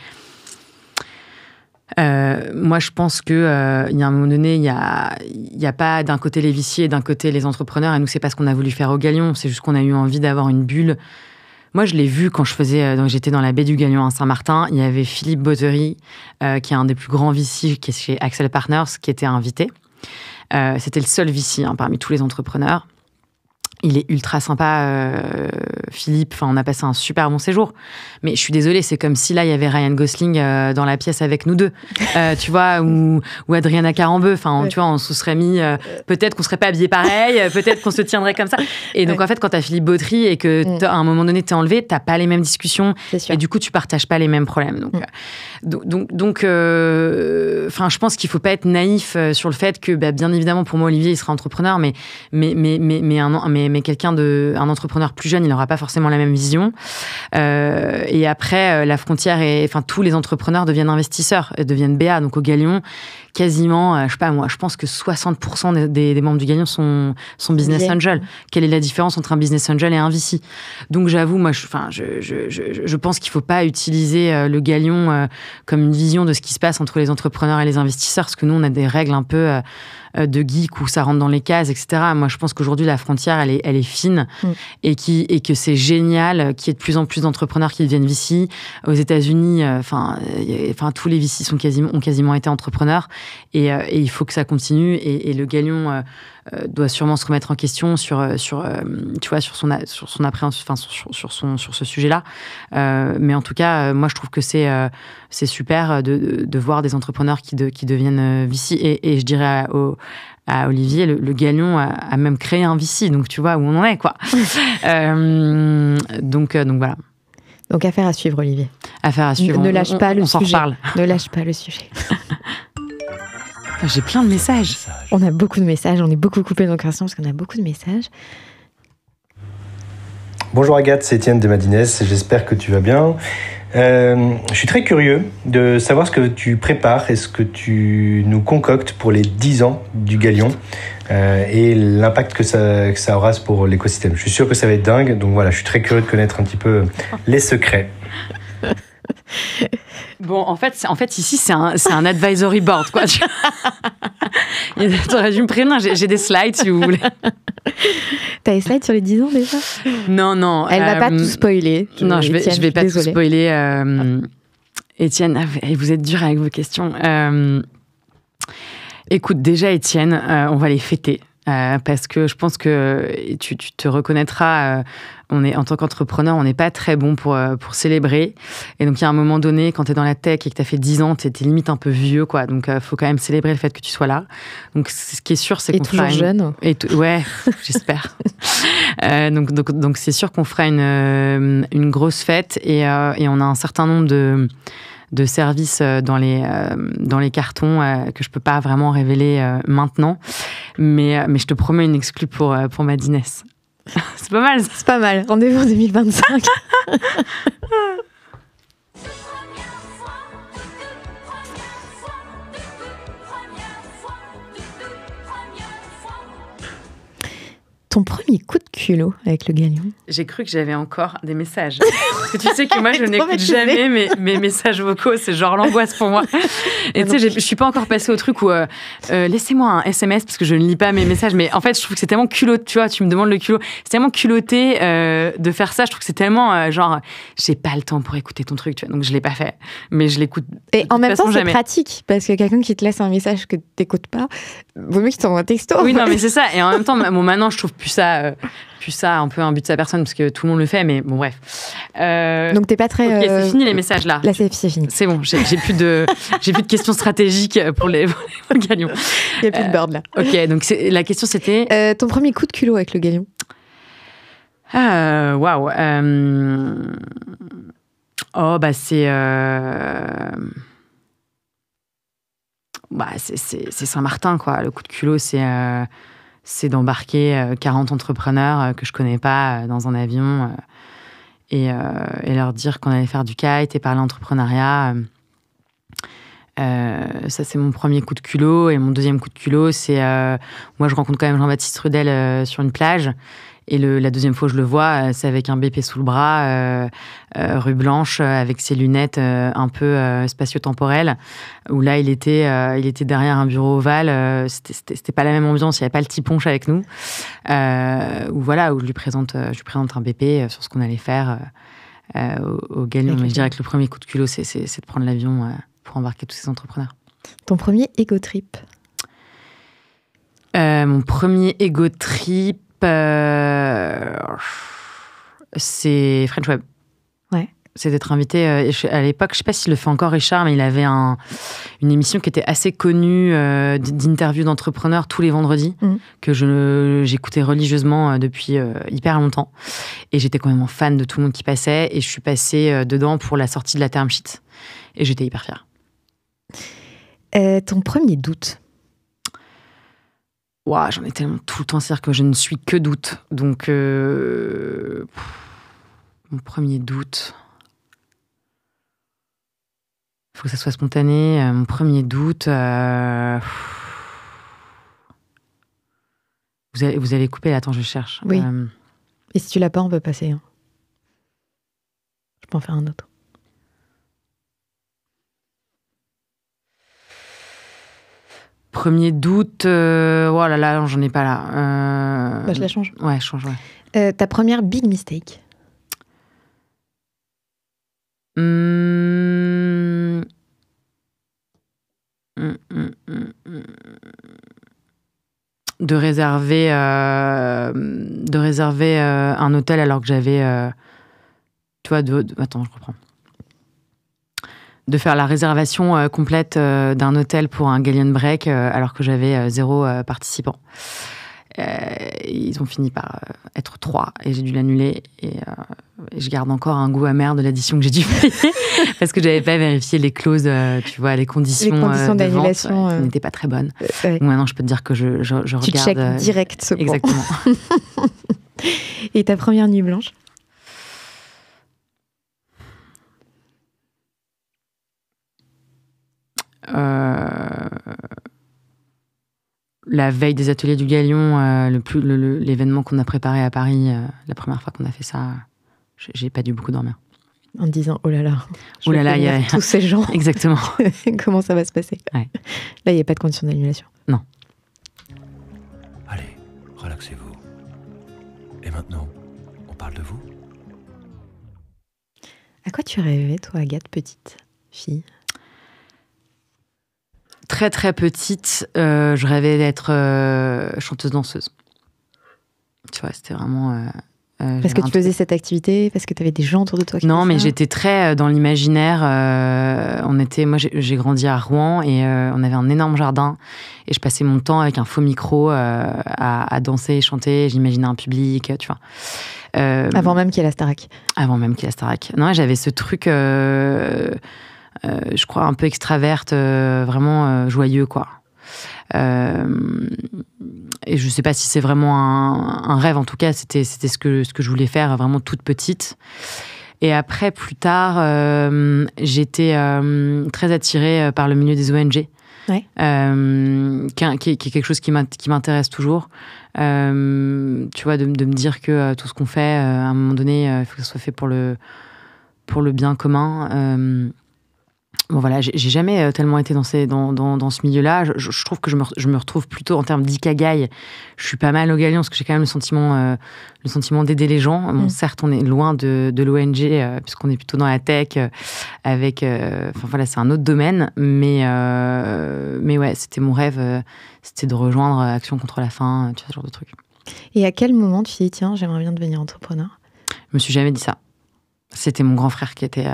moi je pense que il y a un moment donné, il y a pas d'un côté les VC et d'un côté les entrepreneurs, et nous c'est pas ce qu'on a voulu faire au Galion, c'est juste qu'on a eu envie d'avoir une bulle Moi, je l'ai vu quand donc j'étais dans la baie du Galion à Saint-Martin. Il y avait Philippe Bottery, qui est un des plus grands VC, qui est chez Accel Partners, qui était invité. C'était le seul VC parmi tous les entrepreneurs. Il est ultra sympa, Philippe. Enfin, on a passé un super bon séjour. Mais je suis désolée, c'est comme si là, il y avait Ryan Gosling dans la pièce avec nous deux. Tu vois, ou Adriana Carambeu. Enfin, tu vois, on se serait mis... peut-être qu'on serait pas habillés pareil, peut-être qu'on se tiendrait comme ça. Et donc, en fait, quand t'as Philippe Bottery et que à un moment donné, t'es enlevé, t'as pas les mêmes discussions. Et du coup, tu partages pas les mêmes problèmes. Donc, je pense qu'il faut pas être naïf sur le fait que, bien évidemment, pour moi, Olivier, il sera entrepreneur, mais quelqu'un un entrepreneur plus jeune, il n'aura pas forcément la même vision. Et après, la frontière tous les entrepreneurs deviennent investisseurs, deviennent BA. Donc au Galion, quasiment, je sais pas moi, je pense que 60% des membres du Galion sont business angel. Quelle est la différence entre un business angel et un VC? Donc j'avoue, moi, je pense qu'il faut pas utiliser le Galion comme une vision de ce qui se passe entre les entrepreneurs et les investisseurs, parce que nous, on a des règles un peu de geek où ça rentre dans les cases, etc. Moi, je pense qu'aujourd'hui, la frontière, elle est fine et que c'est génial qu'il y ait de plus en plus d'entrepreneurs qui deviennent VC. Aux États-Unis, tous les VC ont quasiment été entrepreneurs et il faut que ça continue. Et le Galion doit sûrement se remettre en question sur son appréhension, sur ce sujet-là. Mais en tout cas, moi, je trouve que c'est super de voir des entrepreneurs qui deviennent VC. Et je dirais à Olivier, le Galion a même créé un VC, donc tu vois où on en est, quoi. Donc voilà. Donc affaire à suivre, Olivier. Affaire à suivre. Ne lâche pas le sujet. On s'en reparle. Ne lâche pas le sujet. J'ai plein de messages. On a beaucoup de messages. On est beaucoup coupé dans Création parce qu'on a beaucoup de messages. Bonjour Agathe, c'est Étienne de Madines. J'espère que tu vas bien. Je suis très curieux de savoir ce que tu prépares et ce que tu nous concoctes pour les 10 ans du Galion et l'impact que ça aura pour l'écosystème. Je suis sûr que ça va être dingue, donc voilà, je suis très curieux de connaître un petit peu les secrets. Bon, en fait, ici, c'est un advisory board, quoi. T'aurais dû me prévenir, j'ai des slides, si vous voulez. T'as des slides sur les 10 ans, déjà? Non. Elle va pas tout spoiler. Non, je vais pas tout spoiler. Étienne, vous êtes dur avec vos questions. Écoute, déjà, Étienne, on va les fêter. Parce que je pense que tu te reconnaîtras, en tant qu'entrepreneur, on n'est pas très bon pour célébrer. Et donc, il y a un moment donné, quand tu es dans la tech et que tu as fait 10 ans, tu es limite un peu vieux, quoi. Donc, il faut quand même célébrer le fait que tu sois là. Donc, ce qui est sûr, c'est qu'on fera jeune. Ouais, j'espère. Donc, c'est sûr qu'on fera une grosse fête et on a un certain nombre de services dans les cartons que je peux pas vraiment révéler maintenant, mais je te promets une exclue pour Madines. C'est pas mal. C'est pas mal. Rendez-vous en 2025. Ton premier coup de culot avec le Galion? J'ai cru que j'avais encore des messages. Parce que tu sais que moi, je n'écoute jamais mes messages vocaux. C'est genre l'angoisse pour moi. Et tu sais, je suis pas encore passée au truc où laissez-moi un SMS parce que je ne lis pas mes messages. Mais en fait, je trouve que c'est tellement culotté. Tu vois, tu me demandes le culot. C'est tellement culotté de faire ça. Je trouve que c'est tellement genre, j'ai pas le temps pour écouter ton truc. Tu vois, donc je l'ai pas fait. Mais je l'écoute. Et en même temps, c'est pratique parce que quelqu'un qui te laisse un message que t'écoutes pas, vaut mieux qu'il t'envoie un texto. Oui, non, mais c'est ça. Et en même temps, maintenant, je trouve plus ça un peu un but de sa personne parce que tout le monde le fait, mais bon, bref. Donc t'es pas très. Ok, c'est fini les messages là. Là, c'est fini. C'est bon, j'ai plus de questions stratégiques pour les Galions. Il n'y a plus de board là. Ok, donc la question c'était. Ton premier coup de culot avec le Galion? Waouh. Oh bah c'est Saint-Martin quoi. Le coup de culot c'est d'embarquer 40 entrepreneurs que je connais pas dans un avion et leur dire qu'on allait faire du kite et parler entrepreneuriat. Ça, c'est mon premier coup de culot. Et mon deuxième coup de culot, c'est... moi, je rencontre quand même Jean-Baptiste Rudel sur une plage. Et la deuxième fois que je le vois, c'est avec un BP sous le bras, rue Blanche, avec ses lunettes un peu spatio-temporelles, où là, il était derrière un bureau ovale. C'était pas la même ambiance, il n'y avait pas le petit punch avec nous. Où je lui présente un BP sur ce qu'on allait faire au Galion. Mais je dirais que le premier coup de culot, c'est de prendre l'avion pour embarquer tous ces entrepreneurs. Ton premier ego trip? Mon premier ego trip, c'est French Web. Ouais. C'est d'être invité. À l'époque, je ne sais pas s'il le fait encore, Richard, mais il avait une émission qui était assez connue d'interviews d'entrepreneurs tous les vendredis, que j'écoutais religieusement depuis hyper longtemps. Et j'étais quand même fan de tout le monde qui passait. Et je suis passée dedans pour la sortie de la term sheet. Et j'étais hyper fière. Ton premier doute? Ouah, j'en ai tellement tout le temps, c'est-à-dire que je ne suis que doute. Donc, mon premier doute... Il faut que ça soit spontané. Mon premier doute... Vous allez couper, attends, je cherche. Oui. Et si tu l'as pas, on peut passer. Hein. Je peux en faire un autre. Premier doute, oh là là, j'en ai pas là. Je la change. Ouais, change, ouais. Ta première big mistake? De réserver un hôtel alors que j'avais... tu vois, attends, je reprends. De faire la réservation complète d'un hôtel pour un Galleon Break alors que j'avais 0 participant. Ils ont fini par être 3 et j'ai dû l'annuler. Et je garde encore un goût amer de l'addition que j'ai dû payer parce que j'avais pas vérifié les clauses, tu vois, les conditions d'annulation qui n'étaient pas très bonnes. Donc maintenant, je peux te dire que je regarde... Tu check direct ce point. Exactement. Et ta première nuit blanche? La veille des ateliers du Galion, l'événement qu'on a préparé à Paris, la première fois qu'on a fait ça, j'ai pas dû beaucoup dormir. En te disant, oh là là, il y a tous ces gens. Exactement. Comment ça va se passer? Ouais. Là, il n'y a pas de condition d'annulation. Non. Allez, relaxez-vous. Et maintenant, on parle de vous? À quoi tu rêvais, toi, Agathe, petite fille? Très très petite, je rêvais d'être chanteuse-danseuse. Tu vois, c'était vraiment... parce que tu faisais cette activité, parce que tu avais des gens autour de toi qui Non, faisaient mais ça. j'étais très dans l'imaginaire. Moi, j'ai grandi à Rouen et on avait un énorme jardin. Et je passais mon temps avec un faux micro à danser et chanter. J'imaginais un public, tu vois. Avant même qu'il y ait la Starac. Avant même qu'il y ait la Starac. Non, j'avais ce truc... je crois un peu extraverte, vraiment joyeux, quoi. Et je sais pas si c'est vraiment un rêve, en tout cas, c'était ce que je voulais faire vraiment toute petite. Et après, plus tard, j'étais très attirée par le milieu des ONG. Ouais. Qui est quelque chose qui m'intéresse toujours. Tu vois, de me dire que tout ce qu'on fait, à un moment donné, il faut que ça soit fait pour le bien commun. Bon voilà, j'ai jamais tellement été dans ce milieu-là. Je trouve que je me retrouve plutôt en termes d'ikigai. Je suis pas mal au Galion parce que j'ai quand même le sentiment d'aider les gens. Bon, certes, on est loin de l'ONG puisqu'on est plutôt dans la tech avec. Enfin voilà, c'est un autre domaine. Mais ouais, c'était mon rêve, c'était de rejoindre Action contre la faim, tu vois, ce genre de truc. Et à quel moment tu t'es dit tiens, j'aimerais bien devenir entrepreneur? Je me suis jamais dit ça. C'était mon grand frère qui est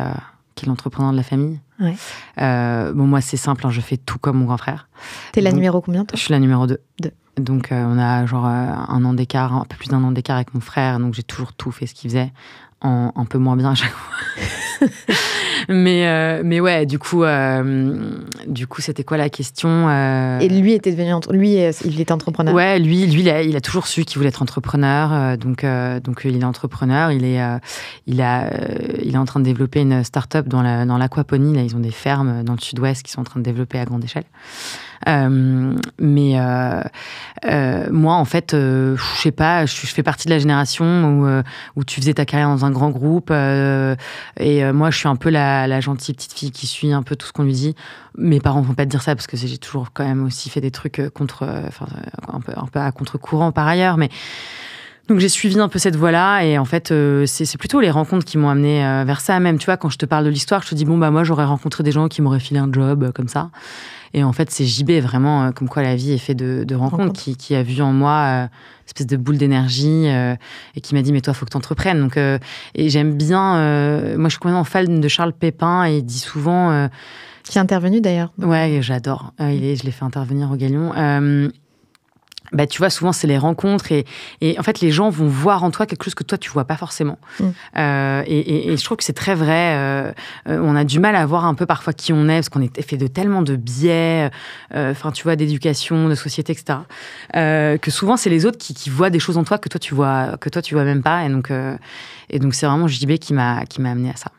l'entrepreneur de la famille. Ouais. Bon, moi, c'est simple, hein, je fais tout comme mon grand frère. T'es la numéro combien, toi? Je suis la numéro 2. 2. Donc, on a genre un an d'écart, un peu plus d'1 an d'écart avec mon frère. Donc, j'ai toujours tout fait ce qu'il faisait. un peu moins bien à chaque fois. mais ouais, du coup, c'était quoi la question Et lui était il était entrepreneur. Ouais, lui, il a toujours su qu'il voulait être entrepreneur. Donc, il est entrepreneur. Il est en train de développer une start-up dans l'aquaponie. Là, ils ont des fermes dans le sud-ouest qui sont en train de développer à grande échelle. Moi, en fait, je sais pas, je fais partie de la génération où tu faisais ta carrière dans un grand groupe, et moi, je suis un peu la gentille petite fille qui suit un peu tout ce qu'on lui dit. Mes parents vont pas te dire ça parce que j'ai toujours quand même aussi fait des trucs un peu à contre-courant par ailleurs, mais donc j'ai suivi un peu cette voie-là, et en fait c'est plutôt les rencontres qui m'ont amené vers ça. Même, tu vois, quand je te parle de l'histoire, je te dis moi j'aurais rencontré des gens qui m'auraient filé un job comme ça, et en fait c'est JB vraiment, comme quoi la vie est faite de rencontres, qui a vu en moi une espèce de boule d'énergie, et qui m'a dit mais toi faut que t'entreprennes. Donc et j'aime bien, moi je suis complètement fan de Charles Pépin, et il dit souvent qui est intervenu d'ailleurs. Ouais, j'adore. Je l'ai fait intervenir au Galion. Tu vois, souvent, c'est les rencontres, et en fait, les gens vont voir en toi quelque chose que toi, tu vois pas forcément. Et je trouve que c'est très vrai. On a du mal à voir un peu parfois qui on est, parce qu'on est fait de tellement de biais, tu vois, d'éducation, de société, etc., que souvent, c'est les autres qui voient des choses en toi que toi, tu vois même pas. Et donc c'est vraiment JB qui m'a amené à ça.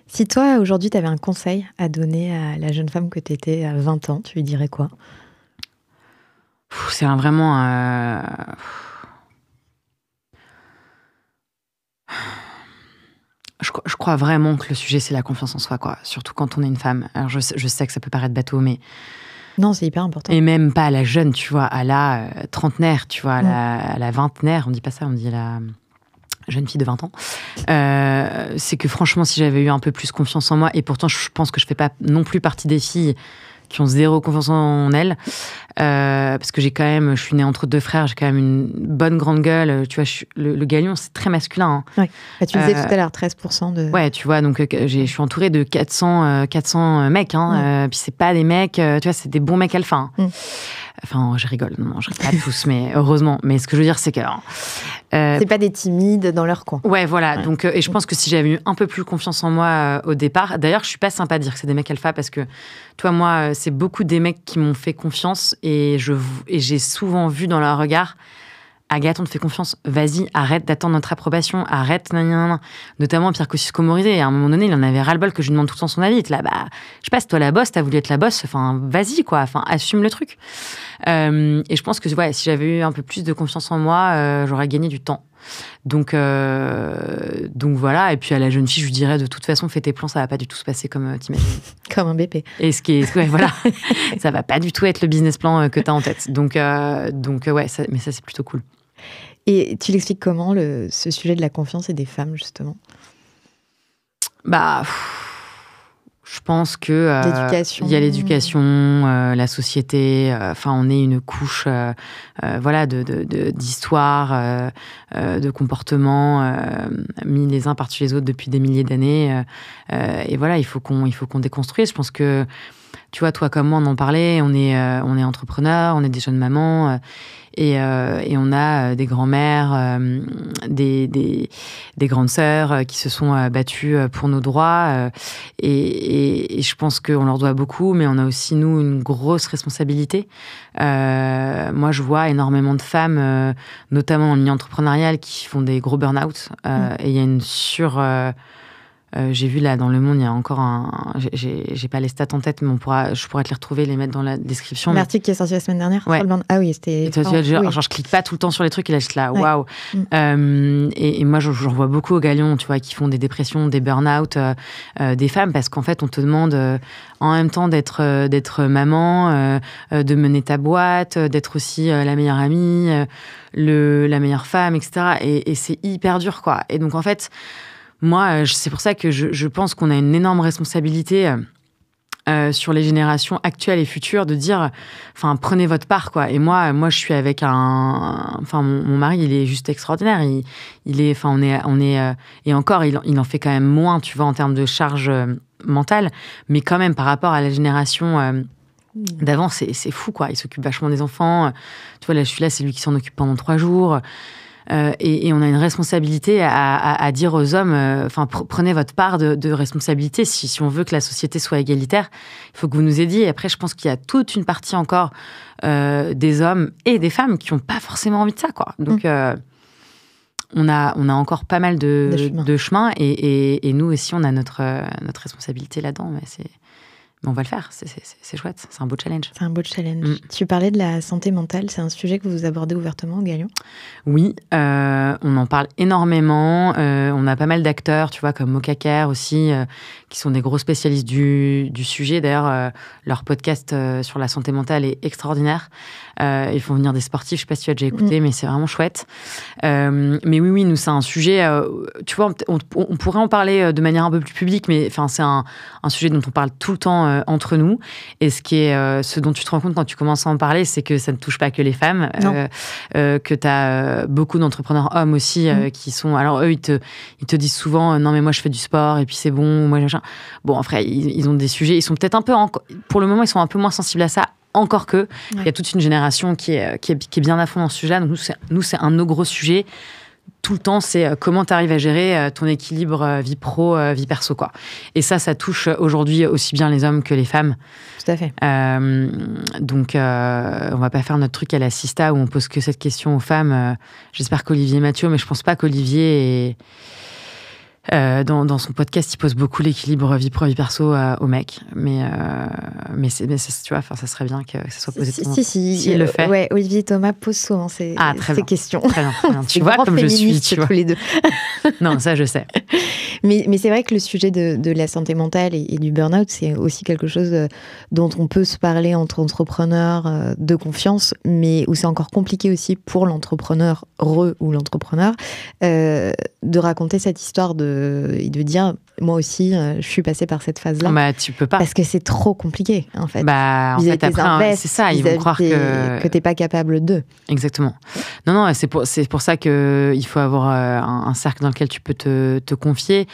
Si toi, aujourd'hui, tu avais un conseil à donner à la jeune femme que tu étais à 20 ans, tu lui dirais quoi ? C'est vraiment... Je crois vraiment que le sujet, c'est la confiance en soi, quoi. Surtout quand on est une femme. Alors, je sais que ça peut paraître bateau, mais... Non, c'est hyper important. Et même pas à la jeune, tu vois, à la trentenaire, tu vois, à la vingtenaire. On dit pas ça, on dit la jeune fille de 20 ans. C'est que franchement, si j'avais eu un peu plus confiance en moi, et pourtant, je pense que je fais pas non plus partie des filles qui ont zéro confiance en elles, parce que je suis née entre deux frères, j'ai quand même une bonne grande gueule, tu vois, le Galion, c'est très masculin. Hein. Ouais. Tu disais tout à l'heure, 13% de... Ouais, tu vois, donc je suis entourée de 400 mecs, hein, puis c'est pas des mecs, tu vois, c'est des bons mecs alpha. Hein. Enfin, je rigole, non, je rigole pas tous, mais heureusement. Mais ce que je veux dire, c'est que... c'est pas des timides dans leur coin. Ouais, voilà. Ouais. Donc, et je pense que si j'avais eu un peu plus confiance en moi au départ... D'ailleurs, je suis pas sympa à dire que c'est des mecs alpha, parce que, toi, moi, c'est beaucoup des mecs qui m'ont fait confiance, et j'ai souvent vu dans leur regard... Agathe, on te fait confiance, vas-y, arrête d'attendre notre approbation, arrête, notamment Pierre Kosciusko-Morizet. À un moment donné, il en avait ras-le-bol que je lui demande tout le temps son avis. Là, je sais pas, c'est toi la boss, t'as voulu être la boss, enfin, vas-y, quoi, enfin, assume le truc. Et je pense que, ouais, si j'avais eu un peu plus de confiance en moi, j'aurais gagné du temps. Donc voilà, et puis à la jeune fille, je lui dirais, de toute façon, fais tes plans, ça va pas du tout se passer comme t'imagines. Comme un BP. Et ouais, voilà, ça va pas du tout être le business plan que t'as en tête. Donc ouais, mais ça, c'est plutôt cool. Et tu l'expliques comment, ce sujet de la confiance et des femmes, justement ? Je pense que il y a l'éducation, la société. On est une couche, d'histoire, de comportements mis les uns par-dessus les autres depuis des milliers d'années. Et voilà, il faut qu'on déconstruise. Je pense que, tu vois, toi comme moi, on en parlait. On est entrepreneurs, on est des jeunes mamans. Et on a des grands-mères, des grandes sœurs qui se sont battues pour nos droits. Et je pense qu'on leur doit beaucoup, mais on a aussi, nous, une grosse responsabilité. Moi, je vois énormément de femmes, notamment dans le milieu entrepreneurial, qui font des gros burn-out. Et il y a une j'ai vu là dans Le Monde, il y a encore j'ai pas les stats en tête, mais je pourrais te les retrouver, les mettre dans la description. L'article qui est sorti la semaine dernière. Ouais. Ah oui, c'était. Genre, je clique pas tout le temps sur les trucs, et là je suis là, waouh. Et moi, j'en vois beaucoup au Galion, tu vois, qui font des dépressions, des burn-out, des femmes, parce qu'en fait, on te demande en même temps d'être maman, de mener ta boîte, d'être aussi la meilleure amie, la meilleure femme, etc. Et c'est hyper dur, quoi. Et donc en fait, moi, c'est pour ça que je pense qu'on a une énorme responsabilité sur les générations actuelles et futures de dire, enfin, prenez votre part, quoi. Et moi, je suis avec mon mari, il est juste extraordinaire. Il est, enfin, on est, et encore, il en fait quand même moins, tu vois, en termes de charge mentale, mais quand même par rapport à la génération d'avant, c'est fou, quoi. Il s'occupe vachement des enfants. Tu vois, là, je suis là, c'est lui qui s'en occupe pendant 3 jours. Et on a une responsabilité à dire aux hommes, prenez votre part de responsabilité. Si on veut que la société soit égalitaire, il faut que vous nous aidiez. Après, je pense qu'il y a toute une partie encore des hommes et des femmes qui n'ont pas forcément envie de ça, quoi. Donc, on a encore pas mal de chemin et nous aussi, on a notre responsabilité là-dedans. Mais on va le faire, c'est chouette, c'est un beau challenge. C'est un beau challenge. Tu parlais de la santé mentale, c'est un sujet que vous abordez ouvertement au Galion ? Oui, on en parle énormément. On a pas mal d'acteurs, tu vois, comme Mokaker aussi, qui sont des gros spécialistes du sujet. D'ailleurs, leur podcast sur la santé mentale est extraordinaire. Ils font venir des sportifs, je sais pas si tu as déjà écouté, mais c'est vraiment chouette. Mais oui, nous, c'est un sujet, tu vois, on pourrait en parler de manière un peu plus publique, mais c'est un sujet dont on parle tout le temps entre nous. Et ce dont tu te rends compte quand tu commences à en parler, c'est que ça ne touche pas que les femmes, que tu as beaucoup d'entrepreneurs hommes aussi qui sont... Alors eux, ils te disent souvent, non mais moi je fais du sport et puis c'est bon, moi machin. Bon, après, ils ont des sujets, ils sont peut-être un peu... Pour le moment, ils sont un peu moins sensibles à ça, encore que. Il y a toute une génération qui est bien à fond dans ce sujet-là. Donc nous, c'est un de nos gros sujets. Tout le temps, c'est comment tu arrives à gérer ton équilibre vie pro, vie perso, quoi. Et ça touche aujourd'hui aussi bien les hommes que les femmes. Tout à fait. Donc, on va pas faire notre truc à la Sista où on pose que cette question aux femmes. J'espère qu'Olivier Mathieu, mais je pense pas qu'Olivier est... Dans son podcast, il pose beaucoup l'équilibre vie pro, vie perso aux mecs. Mais tu vois, ça serait bien que ça soit posé de temps en temps. Si, il le fait. Ouais, Olivier et Thomas posent souvent ces questions. Très bien. Tu vois comme je suis, tu vois. Tous les deux. Non, ça, je sais. Mais c'est vrai que le sujet de la santé mentale et du burn-out, c'est aussi quelque chose dont on peut se parler entre entrepreneurs de confiance, mais où c'est encore compliqué aussi pour l'entrepreneur ou l'entrepreneur de raconter cette histoire et de dire, moi aussi, je suis passée par cette phase-là. Bah, tu peux pas. Parce que c'est trop compliqué, en fait. Bah, en fait, après, c'est ça, ils vont croire que t'es pas capable d'eux. Exactement. Non, c'est pour ça qu'il faut avoir un cercle dans lequel tu peux te confier.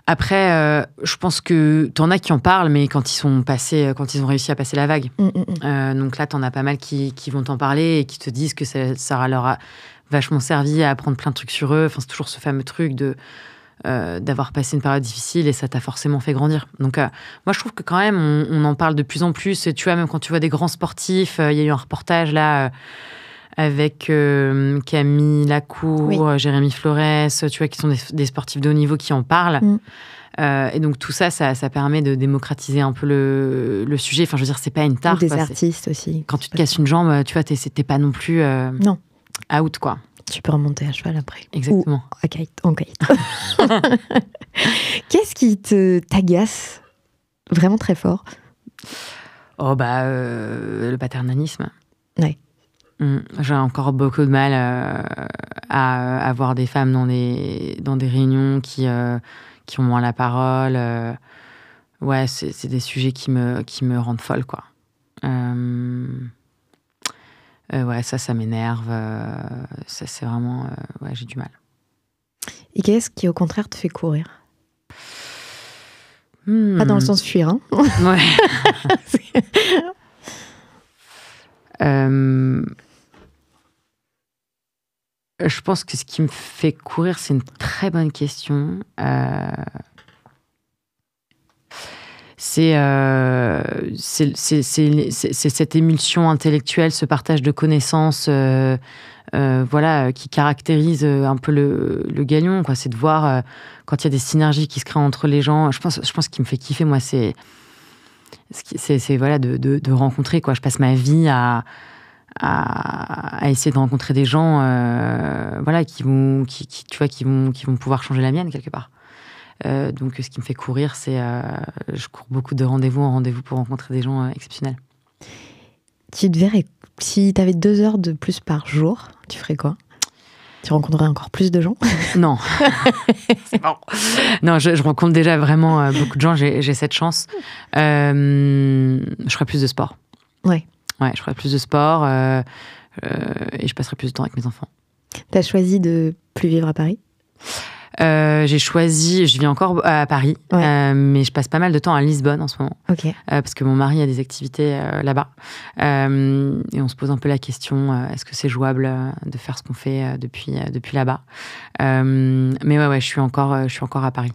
Après, je pense que t'en as qui en parlent, mais quand ils ont réussi à passer la vague. Donc là, t'en as pas mal qui vont t'en parler et qui te disent que ça leur a vachement servi à apprendre plein de trucs sur eux. Enfin, c'est toujours ce fameux truc d'avoir passé une période difficile et ça t'a forcément fait grandir. Donc, moi, je trouve que quand même, on en parle de plus en plus. Et tu vois, même quand tu vois des grands sportifs, il y a eu un reportage là avec Camille Lacour, Jérémy Flores, tu vois, qui sont des sportifs de haut niveau qui en parlent. Et donc, tout ça permet de démocratiser un peu le sujet. Enfin, je veux dire, c'est pas une tare. Ou des artistes aussi. Quand tu te casses une jambe, tu vois, t'es pas non plus non. Out, quoi. Tu peux remonter à cheval après. Exactement. Ou en kite. Qu'est-ce qui t'agace vraiment très fort ? Oh, le paternalisme. Ouais. J'ai encore beaucoup de mal à avoir des femmes dans des réunions qui ont moins la parole. Ouais, c'est des sujets qui me rendent folle, quoi. Ouais, ça m'énerve. Ça, c'est vraiment... ouais, j'ai du mal. Et qu'est-ce qui, au contraire, te fait courir ? Pas dans le sens fuir, hein ? Ouais. Je pense que ce qui me fait courir, c'est une très bonne question. C'est cette émulsion intellectuelle, ce partage de connaissances, qui caractérise un peu le Galion, quoi. C'est de voir quand il y a des synergies qui se créent entre les gens. Je pense ce qui me fait kiffer, moi, c'est de rencontrer, quoi. Je passe ma vie à essayer de rencontrer des gens, qui vont pouvoir changer la mienne quelque part. Donc, ce qui me fait courir, c'est je cours beaucoup de rendez-vous en rendez-vous pour rencontrer des gens exceptionnels. Si tu avais 2 heures de plus par jour, tu ferais quoi ? Tu rencontrerais encore plus de gens ? Non. C'est bon. Non, je rencontre déjà vraiment beaucoup de gens, j'ai cette chance. Je ferais plus de sport. Ouais, je ferais plus de sport et je passerais plus de temps avec mes enfants. T'as choisi de plus vivre à Paris ? J'ai choisi, je vis encore à Paris, mais je passe pas mal de temps à Lisbonne en ce moment. Parce que mon mari a des activités là-bas. Et on se pose un peu la question, est-ce que c'est jouable de faire ce qu'on fait depuis là-bas? Mais ouais, je suis encore à Paris.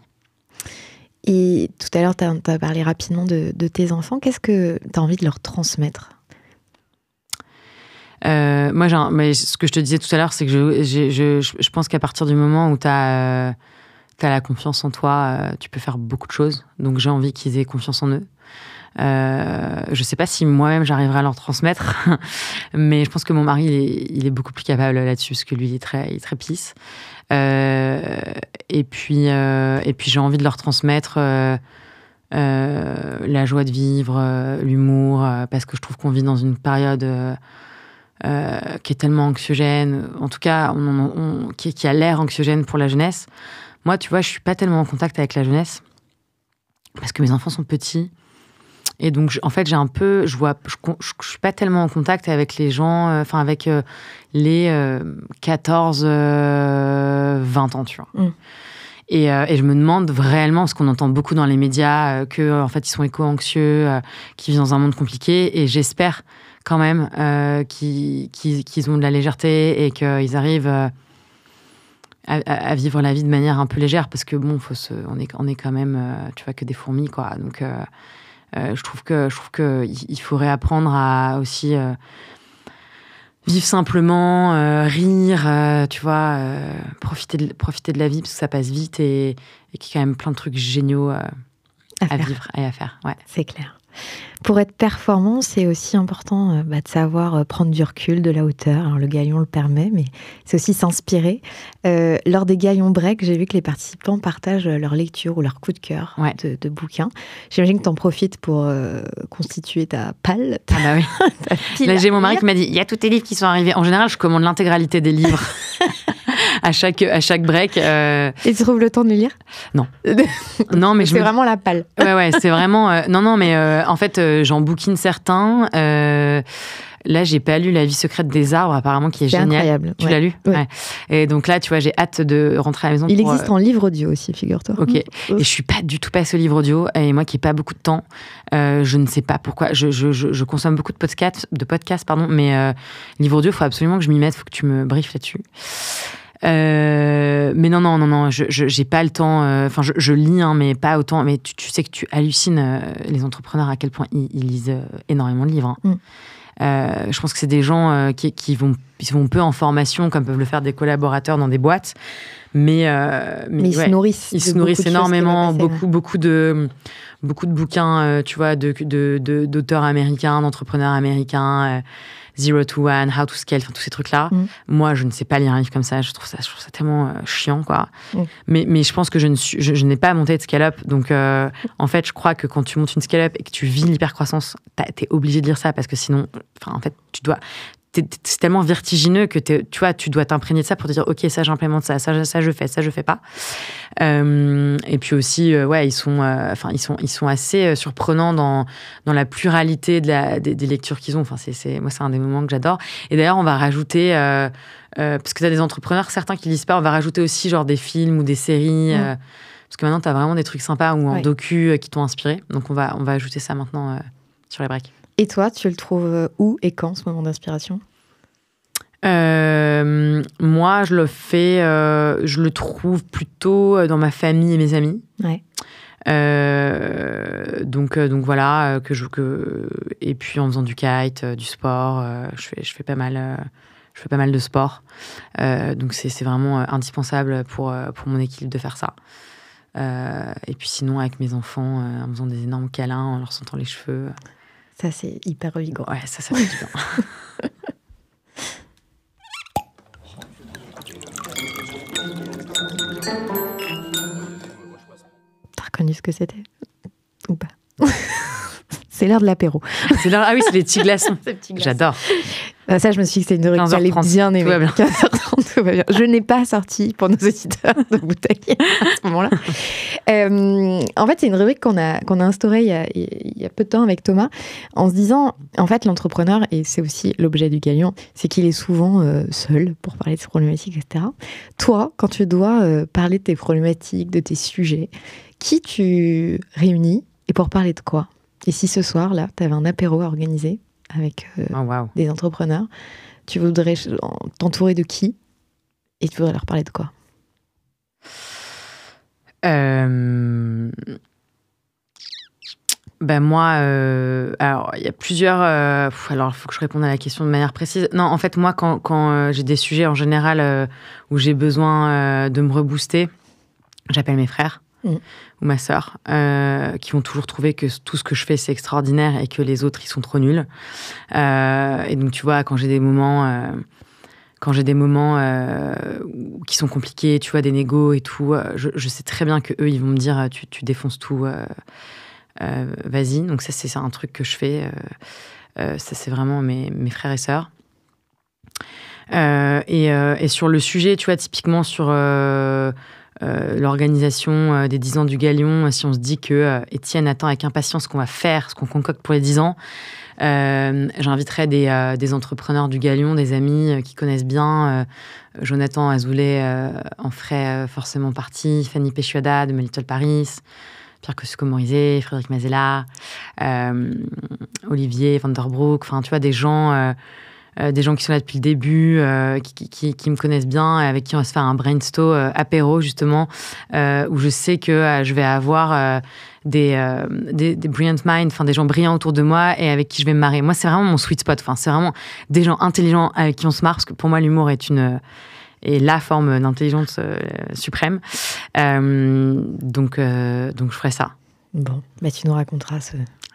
Et tout à l'heure, tu as parlé rapidement de tes enfants. Qu'est-ce que tu as envie de leur transmettre? Moi, mais ce que je te disais tout à l'heure, c'est que je pense qu'à partir du moment où tu as la confiance en toi, tu peux faire beaucoup de choses. Donc, j'ai envie qu'ils aient confiance en eux. Je sais pas si moi-même j'arriverai à leur transmettre, mais je pense que mon mari il est beaucoup plus capable là-dessus, parce que lui il est très pisse. Et puis j'ai envie de leur transmettre la joie de vivre, l'humour, parce que je trouve qu'on vit dans une période qui est tellement anxiogène, en tout cas qui a l'air anxiogène pour la jeunesse. Moi, tu vois, je suis pas tellement en contact avec la jeunesse parce que mes enfants sont petits. Et donc, en fait, je suis pas tellement en contact avec les gens, avec les 14, 20 ans, tu vois. Et je me demande réellement, parce qu'on entend beaucoup dans les médias que, en fait, ils sont éco-anxieux, qu'ils vivent dans un monde compliqué, et j'espère quand même qu'ils ont de la légèreté et qu'ils arrivent à vivre la vie de manière un peu légère, parce que bon, on est quand même, tu vois, que des fourmis, quoi. Donc je trouve que il faudrait apprendre à aussi vivre simplement, rire, tu vois, profiter de la vie, parce que ça passe vite, et qu'il y a quand même plein de trucs géniaux à vivre et à faire. Ouais. C'est clair. Pour être performant, c'est aussi important de savoir prendre du recul, de la hauteur. Alors le Galion le permet, mais c'est aussi s'inspirer. Lors des Galion Break, j'ai vu que les participants partagent leur lecture ou leur coup de cœur de bouquins. J'imagine que tu en profites pour constituer ta palle. Ah bah oui. Là, j'ai mon mari qui m'a dit, il y a tous tes livres qui sont arrivés. En général, je commande l'intégralité des livres. à chaque break. Et tu trouves le temps de les lire? Non. Non, mais c'est vraiment la palle. Ouais, c'est vraiment. Non, mais en fait, j'en bouquine certains. Là, j'ai pas lu La vie secrète des arbres, apparemment, qui est génial. Incroyable. Tu l'as lu? Ouais. Et donc là, tu vois, j'ai hâte de rentrer à la maison. Il existe en livre audio aussi, figure-toi. Ok. Et je suis pas du tout passée au livre audio. Et moi, qui ai pas beaucoup de temps, je ne sais pas pourquoi. Je consomme beaucoup de podcasts, mais livre audio, il faut absolument que je m'y mette. Il faut que tu me briefes là-dessus. Mais non, j'ai pas le temps. Enfin, je lis, hein, mais pas autant. Mais tu sais que tu hallucines les entrepreneurs à quel point ils lisent énormément de livres. Hein. Je pense que c'est des gens qui vont peu en formation, comme peuvent le faire des collaborateurs dans des boîtes. Mais ils se nourrissent. Ils se nourrissent énormément. Beaucoup de bouquins, tu vois, d'auteurs américains, d'entrepreneurs américains. 0 to 1, How to Scale, tous ces trucs-là. Moi, je ne sais pas lire un livre comme ça. Je trouve ça tellement chiant, quoi. Mais je pense que je n'ai pas monté de scale-up. Donc, en fait, je crois que quand tu montes une scale-up et que tu vis l'hypercroissance, t'es obligé de lire ça, parce que sinon, en fait, c'est tellement vertigineux que tu vois, tu dois t'imprégner de ça pour te dire, ok, ça j'implémente, ça je fais pas. Et puis aussi, ils sont assez surprenants dans la pluralité des lectures qu'ils ont. Enfin, moi, c'est un des moments que j'adore. Et d'ailleurs, on va rajouter, parce que tu as des entrepreneurs, certains qui lisent pas, on va rajouter aussi genre des films ou des séries. Parce que maintenant, tu as vraiment des trucs sympas ou en docu qui t'ont inspiré. Donc, on va ajouter ça maintenant sur les breaks. Et toi, tu le trouves où et quand, ce moment d'inspiration? Moi, je le trouve plutôt dans ma famille et mes amis. Ouais. Donc voilà, et puis en faisant du kite, du sport, je fais pas mal de sport. Donc c'est vraiment indispensable pour mon équilibre de faire ça. Et puis sinon, avec mes enfants, en faisant des énormes câlins, en leur sentant les cheveux. Ça, c'est hyper revigorant. Ouais, ça fait du bien. T'as reconnu ce que c'était? Ou pas? C'est l'heure de l'apéro. Ah oui, c'est les petits glaçons. J'adore. Ça, je me suis dit que c'était une rubrique que j'allais bien aimer. Tout va bien. 15h30, tout va bien. Je n'ai pas sorti pour nos auditeurs de bouteilles à ce moment-là. En fait, c'est une rubrique qu'on a instaurée il y a peu de temps avec Thomas, en se disant, en fait, l'entrepreneur, et c'est aussi l'objet du Galion, c'est qu'il est souvent seul pour parler de ses problématiques, etc. Toi, quand tu dois parler de tes problématiques, de tes sujets, qui tu réunis et pour parler de quoi? Et si ce soir, là, tu avais un apéro à organiser avec des entrepreneurs, tu voudrais t'entourer de qui et tu voudrais leur parler de quoi? Moi, alors il y a plusieurs. Alors, il faut que je réponde à la question de manière précise. Non, en fait, moi, quand j'ai des sujets en général où j'ai besoin de me rebooster, j'appelle mes frères ou ma sœur, qui vont toujours trouver que tout ce que je fais, c'est extraordinaire et que les autres, ils sont trop nuls. Et donc, tu vois, quand j'ai des moments qui sont compliqués, tu vois, des négos et tout, je sais très bien qu'eux, ils vont me dire tu défonces tout, vas-y. Donc ça, c'est un truc que je fais. Ça, c'est vraiment mes frères et sœurs. Et sur le sujet, tu vois, typiquement sur l'organisation des 10 ans du Galion, si on se dit que Étienne attend avec impatience ce qu'on va faire, ce qu'on concocte pour les 10 ans, j'inviterai des entrepreneurs du Galion, des amis qui connaissent bien. Jonathan Azoulay en ferait forcément partie, Fanny Péchuada de My Little Paris, Pierre Kosciusko-Morizet, Frédéric Mazella, Olivier Vanderbroek, enfin tu vois, des gens qui sont là depuis le début, qui me connaissent bien, et avec qui on va se faire un brainstorm apéro justement, où je sais que je vais avoir des brilliant minds, enfin des gens brillants autour de moi et avec qui je vais me marrer. Moi, c'est vraiment mon sweet spot. Enfin, c'est vraiment des gens intelligents avec qui on se marre, parce que pour moi, l'humour est la forme d'intelligence suprême. Donc je ferai ça. Bon, tu nous raconteras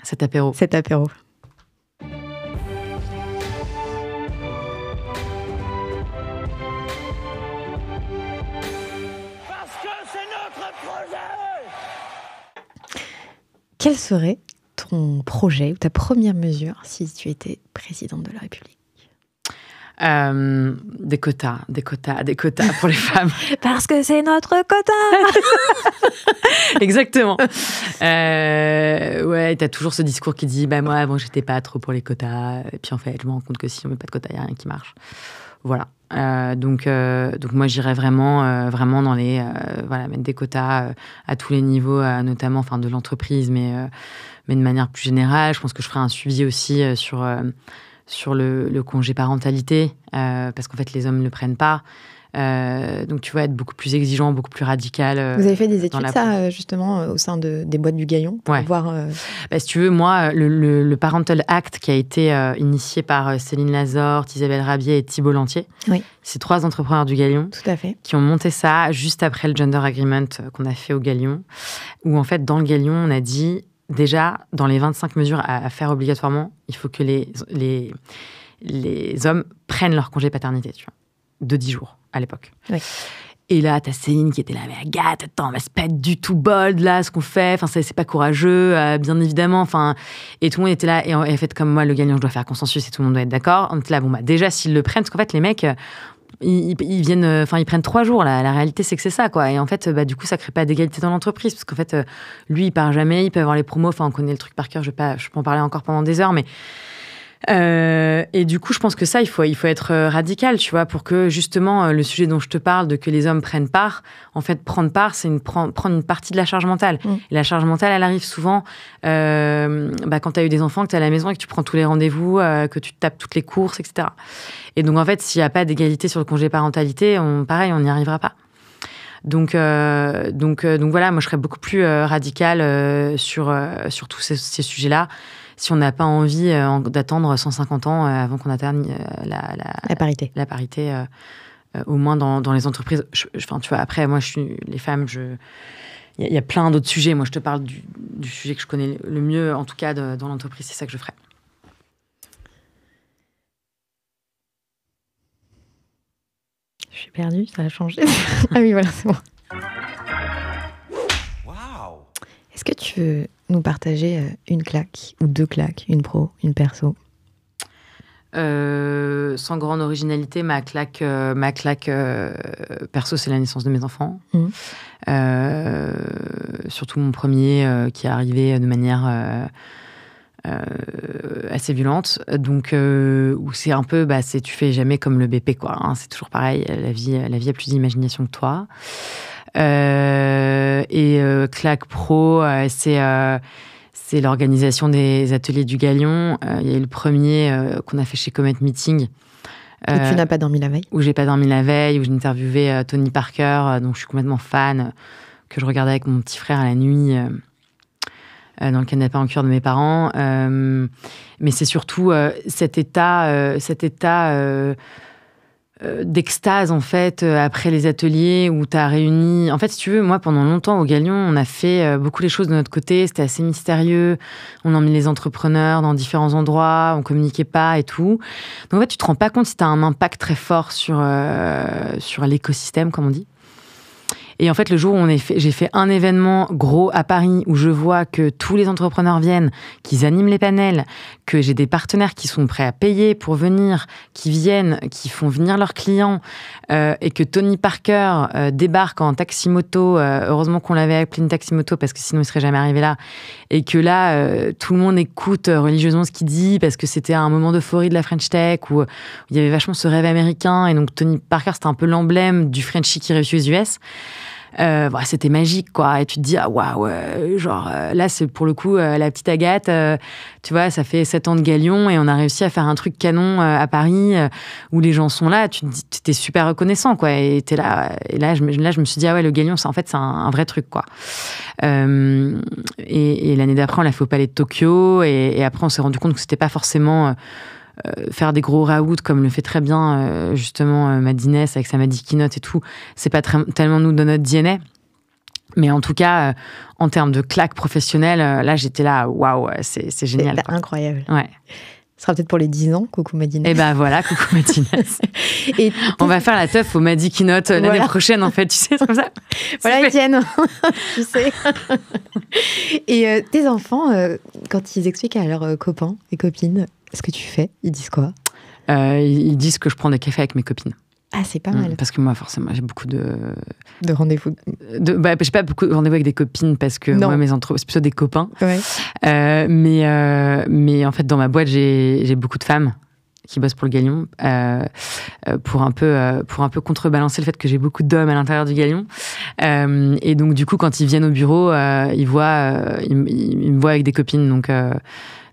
cet apéro. Cet apéro. Quel serait ton projet ou ta première mesure si tu étais présidente de la République? Des quotas pour les femmes. Parce que c'est notre quota. Exactement. Ouais, t'as toujours ce discours qui dit moi avant j'étais pas trop pour les quotas, et puis en fait je me rends compte que si on met pas de quotas, il y a rien qui marche. Voilà. Donc moi j'irais vraiment dans les mettre des quotas à tous les niveaux, notamment enfin de l'entreprise, mais de manière plus générale. Je pense que je ferai un suivi aussi sur le congé parentalité, parce qu'en fait les hommes ne le prennent pas. Donc tu vas être beaucoup plus exigeant, beaucoup plus radical. Vous avez fait des études ça justement au sein des boîtes du Galion pour voir. Si tu veux, moi le Parental Act qui a été initié par Céline Lazorte, Isabelle Rabier et Thibault Lantier, c'est 3 entrepreneurs du Galion. Tout à fait. Qui ont monté ça juste après le Gender Agreement qu'on a fait au Galion, où en fait dans le Galion on a dit déjà dans les 25 mesures à faire obligatoirement, il faut que les hommes prennent leur congé paternité, tu vois, de 10 jours à l'époque. Oui. Et là, t'as Céline qui était là, mais Agathe, attends, c'est pas du tout bold, là, ce qu'on fait. Enfin, c'est pas courageux, bien évidemment. Enfin, et tout le monde était là. Et en fait, comme moi, le Galion, je dois faire consensus et tout le monde doit être d'accord. On était là, déjà, s'ils le prennent, parce qu'en fait, les mecs, ils viennent, ils prennent 3 jours. La réalité, c'est que c'est ça, quoi. Et en fait, du coup, ça crée pas d'égalité dans l'entreprise. Parce qu'en fait, lui, il part jamais, il peut avoir les promos. Enfin, on connaît le truc par cœur, je peux en parler encore pendant des heures, mais. Et du coup, je pense que ça, il faut être radical, tu vois, pour que justement le sujet dont je te parle, de que les hommes prennent part, en fait, prendre part, c'est prendre une partie de la charge mentale. Et la charge mentale, elle arrive souvent quand tu as eu des enfants, que tu es à la maison et que tu prends tous les rendez-vous, que tu tapes toutes les courses, etc. Et donc, en fait, s'il n'y a pas d'égalité sur le congé parentalité, pareil, on n'y arrivera pas. Donc voilà, moi, je serais beaucoup plus radicale sur tous ces sujets-là. Si on n'a pas envie d'attendre 150 ans avant qu'on atteigne la parité. La parité, au moins dans les entreprises. Enfin, tu vois, après, moi, les femmes, il y a plein d'autres sujets. Moi, je te parle du sujet que je connais le mieux, en tout cas, dans l'entreprise. C'est ça que je ferais. Je suis perdue, ça a changé. Ah oui, voilà, c'est bon. Waouh! Est-ce que tu veux nous partager une claque ou 2 claques, une pro, une perso? Sans grande originalité, ma claque perso, c'est la naissance de mes enfants. Surtout mon premier qui est arrivé de manière assez violente. Donc, où c'est un peu, tu fais jamais comme le BP, quoi. Hein, c'est toujours pareil. La vie a plus d'imagination que toi. Claque pro, c'est l'organisation des ateliers du Galion. Il y a eu le premier qu'on a fait chez Comet Meeting. Où tu n'as pas dormi la veille. Où j'ai pas dormi la veille, où j'ai interviewé Tony Parker, dont je suis complètement fan, que je regardais avec mon petit frère à la nuit, dans le canapé en cuir de mes parents. Mais c'est surtout cet état d'extase, en fait, après les ateliers où tu as réuni... En fait, si tu veux, moi, pendant longtemps, au Galion, on a fait beaucoup les choses de notre côté. C'était assez mystérieux. On emmenait les entrepreneurs dans différents endroits. On communiquait pas et tout. Donc, en fait, tu te rends pas compte si tu as un impact très fort sur l'écosystème, comme on dit. Et en fait, le jour où j'ai fait un événement gros à Paris où je vois que tous les entrepreneurs viennent, qu'ils animent les panels, que j'ai des partenaires qui sont prêts à payer pour venir, qui viennent, qui font venir leurs clients, et que Tony Parker débarque en taxi-moto. Heureusement qu'on l'avait appelé une taxi-moto parce que sinon il serait jamais arrivé là. Et que là, tout le monde écoute religieusement ce qu'il dit parce que c'était un moment d'euphorie de la French Tech où il y avait vachement ce rêve américain. Et donc Tony Parker, c'était un peu l'emblème du Frenchie qui réussit aux US. C'était magique, quoi. Et tu te dis, ah waouh, là, c'est pour le coup la petite Agathe, tu vois, ça fait 7 ans de Galion et on a réussi à faire un truc canon à Paris où les gens sont là. Tu te dis, t'es super reconnaissant, quoi. Et t'es là. Et là, je me suis dit, ah ouais, le Galion, c'est un vrai truc, quoi. Et l'année d'après, on l'a fait au Palais de Tokyo. Et après, on s'est rendu compte que c'était pas forcément faire des gros raouts comme le fait très bien justement Madines avec sa Madi Keynote et tout, c'est pas tellement nous de notre DNA, mais en tout cas en termes de claque professionnelle, là j'étais là, waouh, c'est génial, c'est incroyable. Ouais. Ce sera peut-être pour les 10 ans, coucou Madines. Et voilà, coucou Madines. Et on va faire la teuf au Madi Keynote l'année prochaine, en fait, tu sais, c'est comme ça. Voilà, Étienne, tu sais. Et tes enfants, quand ils expliquent à leurs copains et copines ce que tu fais, ils disent quoi ? Ils disent que je prends des cafés avec mes copines. Ah, c'est pas mal. Parce que moi, forcément, j'ai beaucoup de rendez-vous. J'ai pas beaucoup de rendez-vous avec des copines parce que moi, c'est plutôt des copains. Ouais. Mais en fait, dans ma boîte, j'ai beaucoup de femmes qui bossent pour le Galion pour un peu contrebalancer le fait que j'ai beaucoup d'hommes à l'intérieur du Galion. Et donc, du coup, quand ils viennent au bureau, ils me voient avec des copines.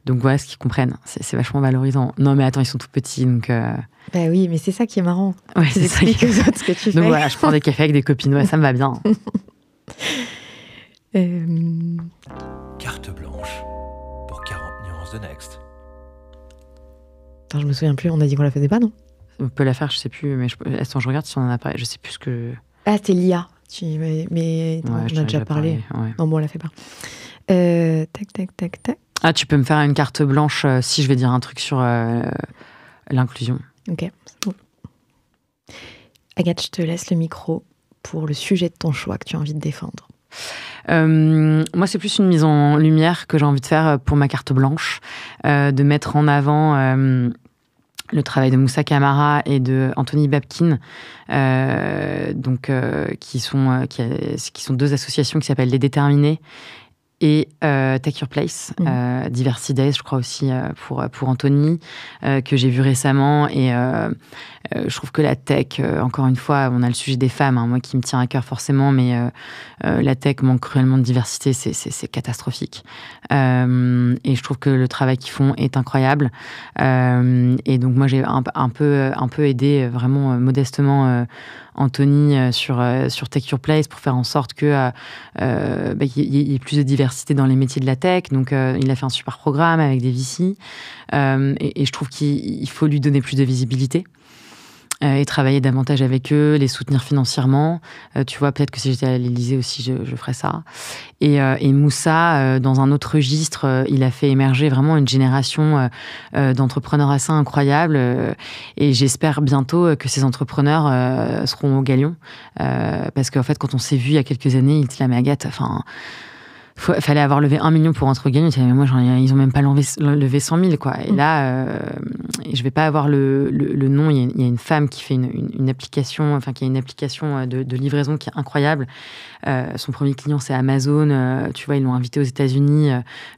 Donc voilà ce qu'ils comprennent. C'est vachement valorisant. Non, mais attends, ils sont tout petits, donc... Bah oui, mais c'est ça qui est marrant. Ouais, c'est ça qui est... aux autres ce que tu fais. Donc voilà, je prends des cafés avec des copines. Ouais, ça me va bien. Carte blanche pour 40 nuances de Next. Attends, je me souviens plus. On a dit qu'on la faisait pas, non ? On peut la faire, je sais plus. Mais attends, je regarde si on en a parlé. Je sais plus ce que... Ah, c'est l'IA. Mais on a déjà parlé. Ouais. Non, bon, on la fait pas. Tac. Ah, tu peux me faire une carte blanche si je vais dire un truc sur l'inclusion. Ok. Bon. Agathe, je te laisse le micro pour le sujet de ton choix que tu as envie de défendre. Moi, c'est plus une mise en lumière que j'ai envie de faire pour ma carte blanche, de mettre en avant le travail de Moussa Camara et de Anthony Babkin, qui sont 2 associations qui s'appellent Les Déterminés et Take Your Place, Diversity Days, je crois aussi, pour Anthony, que j'ai vu récemment. Et je trouve que la tech, encore une fois, on a le sujet des femmes, hein, moi qui me tient à cœur forcément, mais la tech manque cruellement de diversité, c'est catastrophique. Et je trouve que le travail qu'ils font est incroyable. Et donc moi, j'ai un peu aidé vraiment modestement Anthony sur Take Your Place pour faire en sorte que qu'il y ait plus de diversité dans les métiers de la tech. Donc, il a fait un super programme avec des VC. Et je trouve qu'il faut lui donner plus de visibilité et travailler davantage avec eux, les soutenir financièrement. Tu vois, peut-être que si j'étais à l'Élysée aussi, je ferais ça. Et Moussa, dans un autre registre, il a fait émerger vraiment une génération d'entrepreneurs assez incroyables. Et j'espère bientôt que ces entrepreneurs seront au Galion. Parce qu'en fait, quand on s'est vu il y a quelques années, il était là, mais Agathe, fallait avoir levé 1 million pour rentrer au Galion. Mais moi, ils ont même pas levé 100 000, quoi. Et là, je vais pas avoir le nom. Il y a une femme qui fait une application, enfin, qui a une application de livraison qui est incroyable. Son premier client, c'est Amazon. Tu vois, ils l'ont invité aux États-Unis.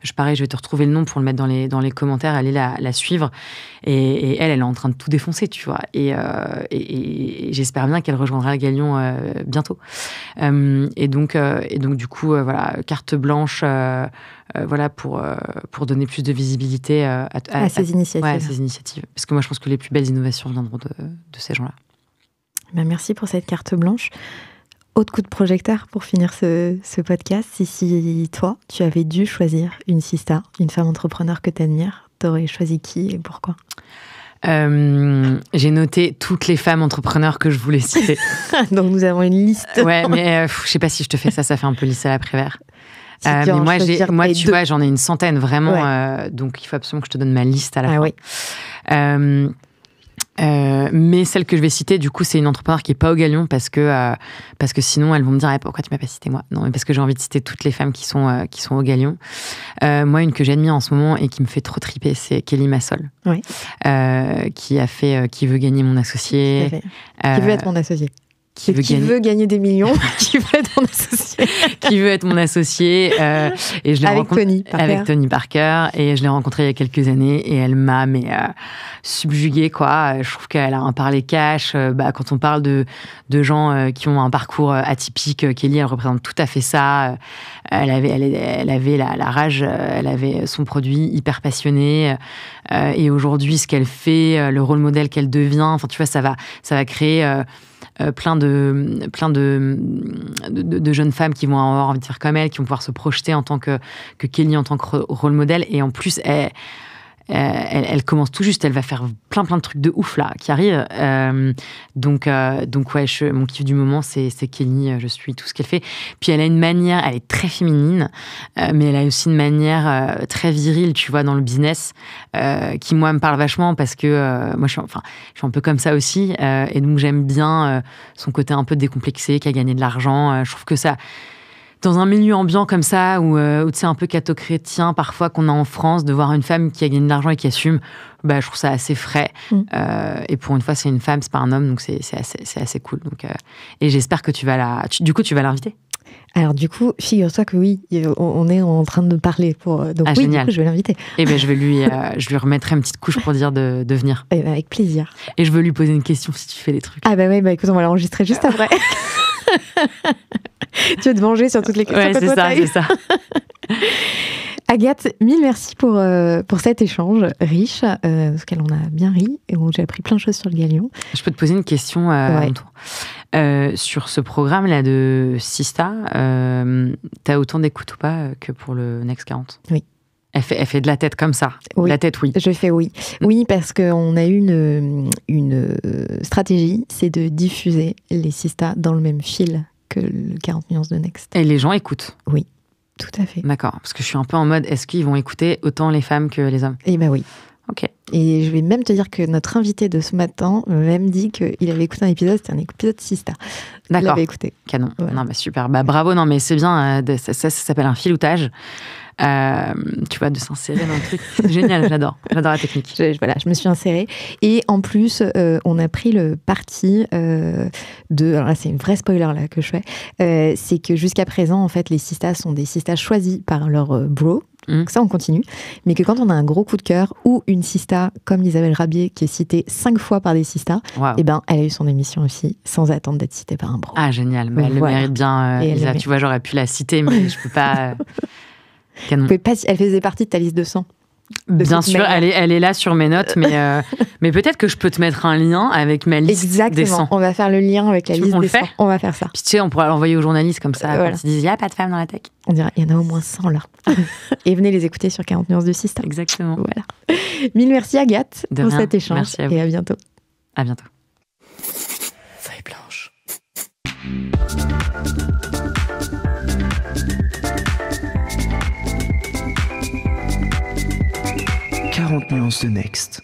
Je vais te retrouver le nom pour le mettre dans les commentaires. Allez la suivre. Et elle est en train de tout défoncer, tu vois. Et j'espère bien qu'elle rejoindra le Galion bientôt. Et donc, du coup, voilà, carte blanche, voilà, pour donner plus de visibilité à ces initiatives. Ouais, à ces initiatives. Parce que moi, je pense que les plus belles innovations viendront de ces gens-là. Ben, merci pour cette carte blanche. Autre coup de projecteur pour finir ce podcast. Si toi, tu avais dû choisir une sista, une femme entrepreneur que tu admires, t'aurais choisi qui et pourquoi? J'ai noté toutes les femmes entrepreneurs que je voulais citer. Donc nous avons une liste. Ouais, mais je sais pas si je te fais ça fait un peu lisse à la Prévert. Mais moi, tu vois, j'en ai une centaine vraiment. Ouais. Donc il faut absolument que je te donne ma liste à la fin. Oui. Mais celle que je vais citer, du coup, c'est une entrepreneur qui est pas au Galion parce que sinon elles vont me dire pourquoi tu m'as pas cité moi. Non, mais parce que j'ai envie de citer toutes les femmes qui sont au Galion. Moi, une que j'admire en ce moment et qui me fait trop triper, c'est Kelly Massol, oui. Qui veut gagner mon associé. Qui veut être mon associé. Qui veut gagner des millions. Qui veut être mon associé. Qui veut être mon associé. Et je l'ai avec Tony Parker. Et je l'ai rencontrée il y a quelques années. Et elle m'a subjuguée, quoi. Je trouve qu'elle a un parler cash. Quand on parle de gens qui ont un parcours atypique, Kelly, elle représente tout à fait ça. Elle avait la rage. Elle avait son produit hyper passionné. Et aujourd'hui, ce qu'elle fait, le rôle modèle qu'elle devient, enfin, tu vois, ça va créer... plein de jeunes femmes qui vont avoir envie de faire comme elle, qui vont pouvoir se projeter en tant que Kelly, en tant que rôle modèle. Et en plus, elle commence tout juste, elle va faire plein de trucs de ouf là, qui arrivent. Donc ouais, mon kiff du moment, c'est Kelly, je suis tout ce qu'elle fait. Puis elle a une manière, elle est très féminine, mais elle a aussi une manière très virile, tu vois, dans le business, qui moi me parle vachement parce que moi je suis un peu comme ça aussi, et donc j'aime bien son côté un peu décomplexé, qui a gagné de l'argent. Je trouve que ça... Dans un milieu ambiant comme ça, où tu sais, un peu catho-chrétien, parfois, qu'on a en France, de voir une femme qui a gagné de l'argent et qui assume, je trouve ça assez frais. Et pour une fois, c'est une femme, c'est pas un homme, donc c'est assez cool. Donc, et j'espère que tu vas l'inviter. Alors du coup, figure-toi que oui, on est en train de parler donc oui, génial. Du coup, je vais l'inviter. Et je lui remettrai une petite couche pour dire de venir. Et avec plaisir. Et je veux lui poser une question si tu fais des trucs. Ah écoute, on va l'enregistrer juste après. Tu vas te venger sur toutes les questions que toi c'est ça. Agathe, mille merci pour cet échange riche, parce qu'elle en a bien ri, et où j'ai appris plein de choses sur le Galion. Je peux te poser une question à mon tour. Sur ce programme-là de Sista, t'as autant d'écoute ou pas que pour le Next 40 ? Oui. Elle fait de la tête comme ça. Oui. La tête, oui. Je fais oui. Oui, parce qu'on a eu une stratégie, c'est de diffuser les Sista dans le même fil que le 40 nuances de Next. Et les gens écoutent ? Oui, tout à fait. D'accord, parce que je suis un peu en mode, est-ce qu'ils vont écouter autant les femmes que les hommes ? Eh oui. Ok. Et je vais même te dire que notre invité de ce matin m'a même dit qu'il avait écouté un épisode, c'était un épisode Sista. D'accord. Il l'avait écouté. Canon. Voilà. Non, bravo. Bravo, non, mais c'est bien. Ça s'appelle un filoutage. Tu vois, de s'insérer dans le truc. Génial, j'adore la technique. Je me suis insérée. Et en plus, on a pris le parti alors là, c'est une vraie spoiler là que je fais, c'est que jusqu'à présent, en fait, les Sistas sont des Sistas choisis par leur bro. Donc ça, on continue. Mais que quand on a un gros coup de cœur ou une Sista comme Isabelle Rabier qui est citée 5 fois par des Sistas, elle a eu son émission aussi sans attendre d'être citée par un bro. Ah, génial. Mais elle le mérite bien. Lisa, tu vois, j'aurais pu la citer, mais je peux pas... Elle faisait partie de ta liste de 100. Bien sûr, elle est là sur mes notes, mais peut-être que je peux te mettre un lien avec ma liste. Exactement. Des 100. On va faire le lien avec la liste des 100. On va faire ça. Puis tu sais, on pourra l'envoyer aux journalistes comme ça, quand ils disent il n'y a pas de femmes dans la tech. On dira il y en a au moins 100 là. Et venez les écouter sur 40 nuances de Sista. Exactement. Voilà. Mille merci Agathe pour cet échange. Merci à vous. Et à bientôt. À bientôt. Feuille blanche. 40 nuances de Next.